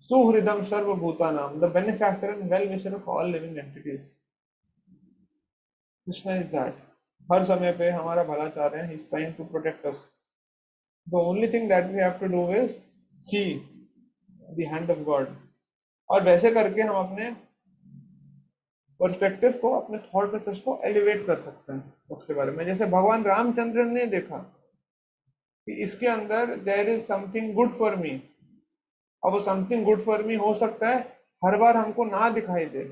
सुहृदम सर्वभूतानाम, the benefactor and well wisher of all living entities. Krishna is that. हर समय पे हमारा भला चाह रहे हैं, he is trying to protect us. The only thing that we have to do is see the hand of God. और वैसे करके हम अपने पर्सपेक्टिव को, अपने थॉट प्रोसेस को एलिवेट कर सकते हैं उसके बारे में। जैसे भगवान रामचंद्र ने देखा कि इसके अंदर there is something good for me, और वो समथिंग गुड फॉर मी हो सकता है हर बार हमको ना दिखाई दे।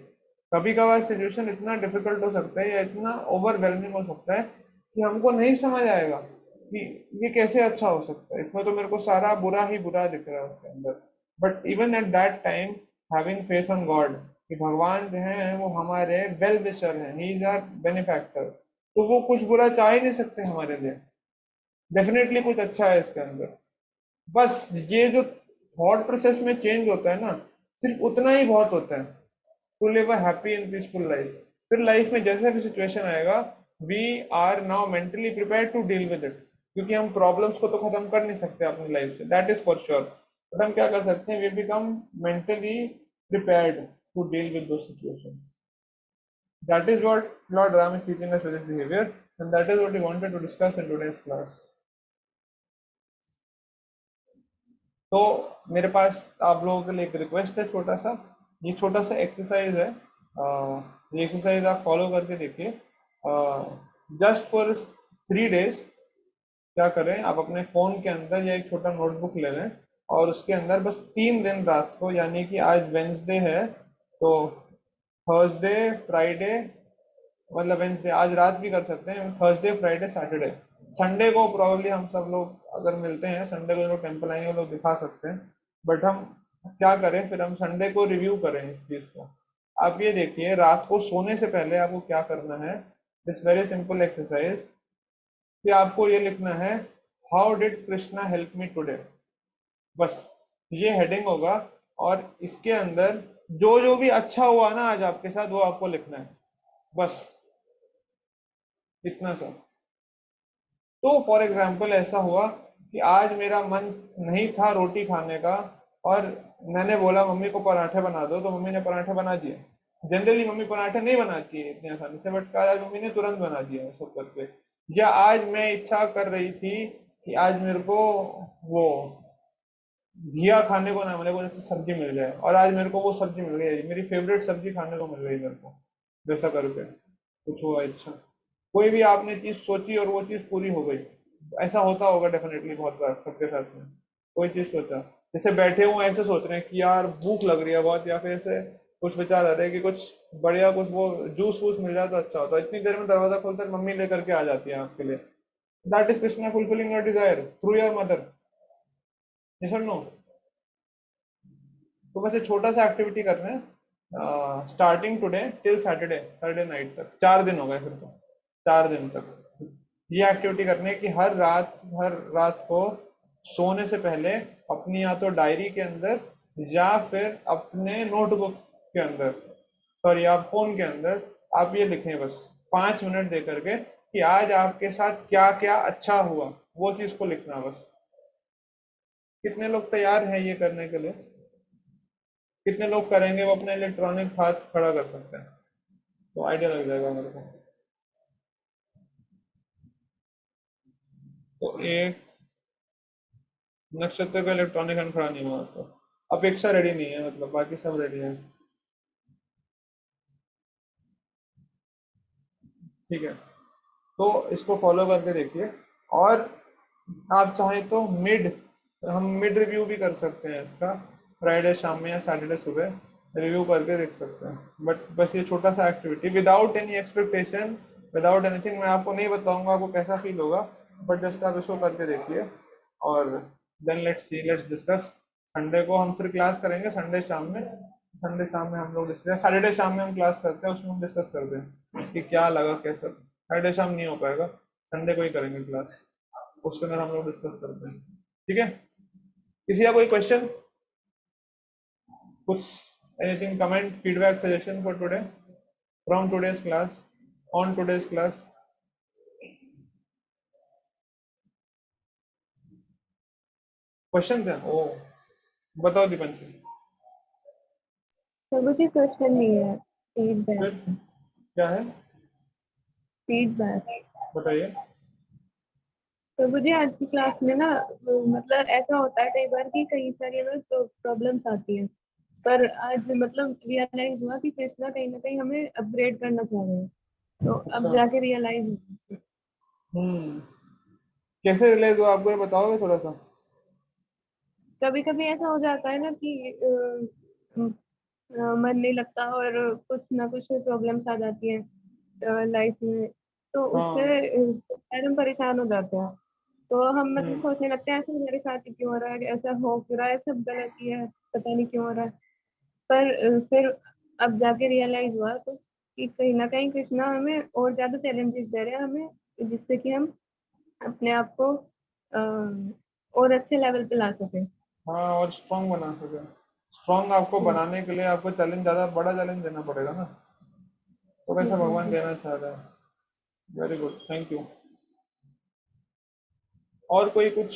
कभी कभार सिचुएशन इतना डिफिकल्ट हो सकता है या इतना ओवरवेलमिंग हो सकता है कि हमको नहीं समझ आएगा कि ये कैसे अच्छा हो सकता है, इसमें तो मेरे को सारा बुरा ही बुरा दिख रहा है उसके अंदर। But even at that time having faith on God, कि भगवान जो है वो हमारे वेल विशर हैं, ही इज आवर बेनिफैक्टर, तो वो कुछ बुरा चाह ही नहीं सकते हमारे लिए। डेफिनेटली कुछ अच्छा है इसके अंदर। बस ये जो थॉट प्रोसेस में चेंज होता है ना, सिर्फ उतना ही बहुत होता है to live a happy and peaceful life. फिर लाइफ में जैसा भी सिचुएशन आएगा, we are now mentally prepare to deal with it, क्योंकि हम प्रॉब्लम्स को तो खत्म कर नहीं सकते अपनी लाइफ से, that is for sure. But हम क्या कर सकते हैं, we become mentally prepared to deal with those situation. That is what Lord Ram is teaching us with his behaviour, and that is what we wanted to discuss in today's class. तो मेरे पास आप लोगों के लिए एक रिक्वेस्ट है, छोटा सा, ये छोटा सा एक्सरसाइज है। ये एक्सरसाइज आप फॉलो करके देखिए। जस्ट फॉर 3 days क्या करें, आप अपने फोन के अंदर या एक छोटा नोटबुक ले लें, और उसके अंदर बस 3 दिन रात को, यानी कि आज वेंसडे है, तो थर्सडे फ्राइडे, मतलब वेंसडे आज रात भी कर सकते हैं, थर्सडे फ्राइडे सैटरडे, संडे को प्रॉब्लली हम सब लोग अगर मिलते हैं, संडे को लोग टेम्पल आएंगे, वो लोग दिखा सकते हैं। बट हम क्या करें, फिर हम संडे को रिव्यू करें इस चीज को। आप ये देखिए, रात को सोने से पहले आपको क्या करना है, दिस वेरी सिंपल एक्सरसाइज, कि आपको ये लिखना है, how did Krishna help me today. बस ये हेडिंग होगा, और इसके अंदर जो जो भी अच्छा हुआ ना आज आपके साथ, वो आपको लिखना है, बस इतना सा। तो फॉर एग्जाम्पल ऐसा हुआ कि आज मेरा मन नहीं था रोटी खाने का, और मैंने बोला मम्मी को पराठे बना दो, तो मम्मी ने पराठे बना दिए। जनरली मम्मी पराठे नहीं बनाती है इतनी आसानी से, बट आज मम्मी ने तुरंत बना दिया सब करके। या आज मैं इच्छा कर रही थी कि आज मेरे को वो घिया खाने को ना मिले, कोई ऐसी सब्जी मिल जाए, और आज मेरे को वो सब्जी मिल गई, मेरी फेवरेट सब्जी खाने को मिल गई मेरे को, वैसा करके कुछ हुआ इच्छा। कोई भी आपने चीज सोची और वो चीज पूरी हो गई, ऐसा होता होगा डेफिनेटली बहुत बार सबके साथ में। कोई चीज सोचा, जैसे बैठे हुए ऐसे सोच रहे हैं कि यार भूख लग रही है बहुत, या फिर ऐसे कुछ विचार आ रहे हैं कि कुछ बढ़िया कुछ वो जूस वूस मिल जाए तो अच्छा होता है, इतनी देर में दरवाजा खोलकर मम्मी लेकर के आ जाती है आपके लिए। That is Krishna fulfilling your desire through your mother. Yes और नो? तो बस एक छोटा सा एक्टिविटी करना है, starting today till Saturday, Saturday night तक, 4 दिन हो गए फिर तो, 4 दिन तक ये एक्टिविटी करनी है कि हर रात को सोने से पहले अपनी या तो डायरी के अंदर या फिर अपने नोटबुक के अंदर, सॉरी आप फोन के अंदर, आप ये लिखें बस 5 मिनट दे करके कि आज आपके साथ क्या क्या अच्छा हुआ, वो चीज को लिखना बस। कितने लोग तैयार हैं ये करने के लिए? कितने लोग करेंगे, वो अपने इलेक्ट्रॉनिक हाथ खड़ा कर सकते हैं, तो आइडिया लग जाएगा मेरे को। तो एक नक्षत्र का इलेक्ट्रॉनिक हैंड खड़ा नहीं हुआ, तो अपेक्षा रेडी नहीं है, मतलब बाकी सब रेडी है। ठीक है, तो इसको फॉलो करके देखिए। और आप चाहें तो हम मिड रिव्यू भी कर सकते हैं इसका, फ्राइडे शाम में या सैटरडे सुबह रिव्यू करके देख सकते हैं। बट बस ये छोटा सा activity without any expectation, without anything, मैं आपको नहीं बताऊंगा आपको कैसा फील होगा, बट जस्ट आप इसको करके देखिए। और then let's see, let's discuss. Sunday को हम फिर क्लास करेंगे, संडे शाम में हम लोग डिस्कस, सैटरडे शाम में हम क्लास करते हैं, उसमें हम डिस्कस करते हैं कि क्या लगा कैसा। सैटरडे शाम नहीं हो पाएगा, संडे को ही करेंगे क्लास, उसके अंदर हम लोग डिस्कस करते हैं। ठीक है, किसी का कोई क्वेश्चन, कुछ, anything, comment, feedback, suggestion for today, from today's class, on today's class? Question है? ओ बताओ दीपंशी। प्रभु जी क्वेश्चन नहीं है, फिर फीडबैक। क्या है, फीडबैक। बताइए। प्रभु जी आज की क्लास में ना मतलब ऐसा होता है कई बार कि कई सारी हमें प्रॉब्लम्स आती हैं, पर आज मतलब रियलाइज हुआ कि कृष्णा कहीं ना कहीं हमें अपग्रेड करना चाह रहे हैं, तो अब अच्छा। जाके रियलाइज हुआ। हम्म कैसे रिलेट हुआ आपको, ये बताओगे थोड़ा सा? कभी कभी ऐसा हो जाता है ना कि मन नहीं लगता और कुछ ना कुछ प्रॉब्लम्स आ जाती है लाइफ में, तो उससे हाँ। शायद हम परेशान हो जाते हैं। तो हम मतलब हम्म सोचने लगते हैं ऐसा हमारे साथ ही क्यों हो रहा है, ऐसा हो क्यों रहा है, सब गलत ही है, पता नहीं क्यों हो रहा है। पर फिर अब जाके रियलाइज हुआ तो कि कहीं ना कहीं कृष्णा हमें और ज्यादा चैलेंजेस दे रहे हैं हमें, जिससे कि हम अपने आप को और अच्छे लेवल पे ला सकें। हाँ, और स्ट्रांग बना सके। स्ट्रांग आपको बनाने के लिए आपको चैलेंज, ज़्यादा बड़ा चैलेंज देना पड़ेगा ना, तो वैसा भगवान हम्म। देना चाह रहा है। Very good, thank you. और कोई कुछ,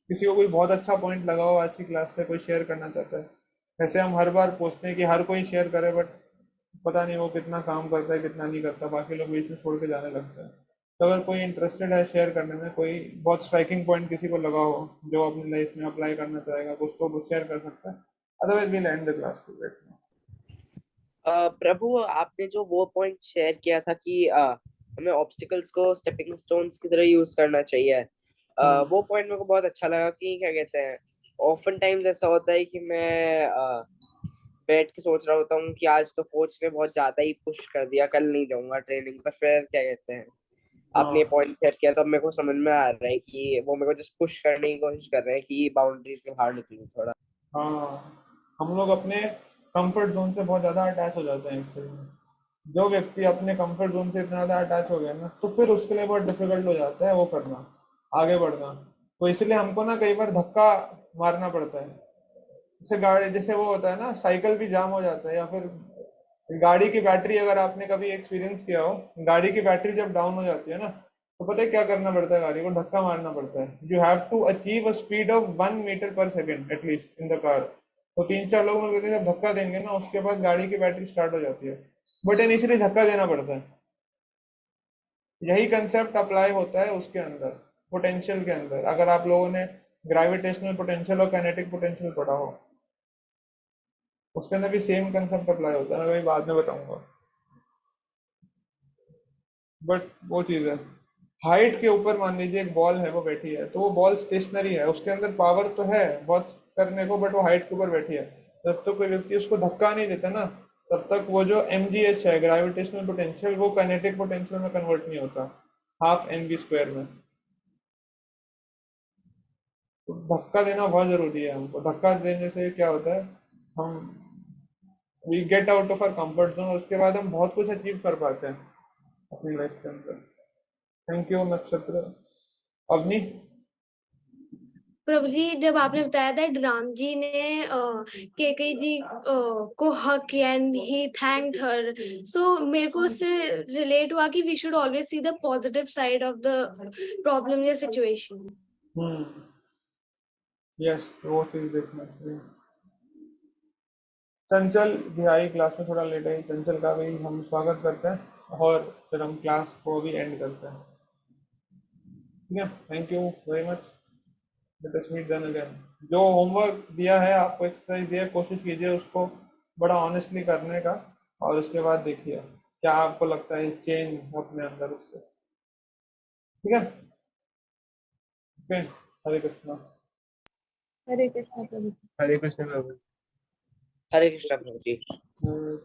किसी को कोई बहुत अच्छा पॉइंट लगा हो आज की क्लास से, कोई शेयर करना चाहता है? वैसे हम हर बार पूछते हैं कि हर कोई शेयर करे, बट पता नहीं वो कितना काम करता है कितना नहीं करता, बाकी लोग बीच में छोड़ के जाने लगते हैं। तो अगर कोई इंटरेस्टेड है शेयर करने में, कोई बहुत स्ट्राइकिंग पॉइंट किसी को लगा हो जो अपनी लाइफ में अप्लाई करना चाहेगा, कुछ तो वो शेयर कर सकता है। Otherwise we end the class too. Prabhu आपने जो वो पॉइंट शेयर किया था कि हमें ऑब्स्टिकल्स को स्टेपिंग स्टोन्स की तरह यूज करना चाहिए, वो पॉइंट मेरे को बहुत अच्छा लगा कि क्या कहते हैं, ऑफन टाइम्स ऐसा होता है कि मैं बैठ के सोच रहा होता हूँ कि आज तो कोच ने बहुत ज्यादा ही पुश कर दिया, कल नहीं जाऊंगा ट्रेनिंग पर, फिर क्या कहते हैं आपने हाँ पॉइंट शेयर किया तो अब मेरे को समझ में आ रहा है कि वो मेरे को जस्ट पुश करने की कोशिश कर रहे हैं कि बाउंड्री से बाहर निकलूं थोड़ा। हाँ, हम लोग अपने कंफर्ट जोन से बहुत ज़्यादा अटैच हो जाते हैं एक्चुअली में। जो व्यक्ति अपने कंफर्ट जोन से इतना ज़्यादा अटैच हो गया ना, तो फिर उसके लिए बहुत डिफिकल्ट हो जाता है वो करना, आगे बढ़ना। तो इसलिए हमको ना कई बार धक्का मारना पड़ता है। जैसे गाड़ी, जैसे वो होता है ना, साइकिल भी जाम हो जाता है, या फिर गाड़ी की बैटरी, अगर आपने कभी एक्सपीरियंस किया हो, गाड़ी की बैटरी जब डाउन हो जाती है ना, तो पता है क्या करना पड़ता है, गाड़ी को धक्का मारना पड़ता है। You have to achieve a speed of 1 metre per second at least in the car. तो 3-4 लोग मिलकर जब धक्का देंगे ना, उसके बाद गाड़ी की बैटरी स्टार्ट हो जाती है। बट इनिशियली धक्का देना पड़ता है। यही कंसेप्ट अप्लाई होता है उसके अंदर, पोटेंशियल के अंदर। अगर आप लोगों ने ग्रेविटेशनल पोटेंशियल और काइनेटिक पोटेंशियल पढ़ा हो, उसके अंदर भी सेम कंसेप्ट अप्लाई होता है, मैं वही बाद में बताऊंगा। बट वो चीज़ है, हाइट के ऊपर मान लीजिए एक बॉल है, वो बैठी है, तो वो बॉल स्टेशनरी है, उसके अंदर पावर तो है बहुत करने को, बट वो हाइट के ऊपर बैठी है। जब तक कोई व्यक्ति उसको धक्का नहीं देता ना, तब तक वो जो mgh है, ग्रेविटेशनल पोटेंशियल, वो काइनेटिक पोटेंशियल में कन्वर्ट नहीं होता, हाफ mv² में। तो धक्का देना बहुत जरूरी है। हमको धक्का देने से क्या होता है, हम we get out of our comfort zone, और उसके बाद हम बहुत कुछ अचीव कर पाते हैं अपनी लाइफ के अंदर। थैंक यू नक्षत्र। अवनी। प्रभु जी, जब आपने बताया था राम जी ने केकई जी को हक किया एंड ही थैंक्ड हर, सो मेरे को उससे रिलेट हुआ कि we should always see the positive side of the problem या सिचुएशन। यस, वो चीज देखना चाहिए। चंचल भी आई क्लास में, थोड़ा लेट आई, चंचल का भी हम स्वागत करते हैं, और फिर हम क्लास को भी एंड करते हैं। ठीक है, thank you very much. Let us meet then again. जो होमवर्क दिया है आपको, एक्सरसाइज दिया है, कोशिश कीजिए उसको बड़ा ऑनेस्टली करने का, और उसके बाद देखिए क्या आपको लगता है चेंज अपने अंदर उससे। ठीक है, ओके। हरे कृष्णा। हरे कृष्णा प्रभु। हरे कृष्ण प्रभु। हरे कृष्णा प्रभु जी। हरे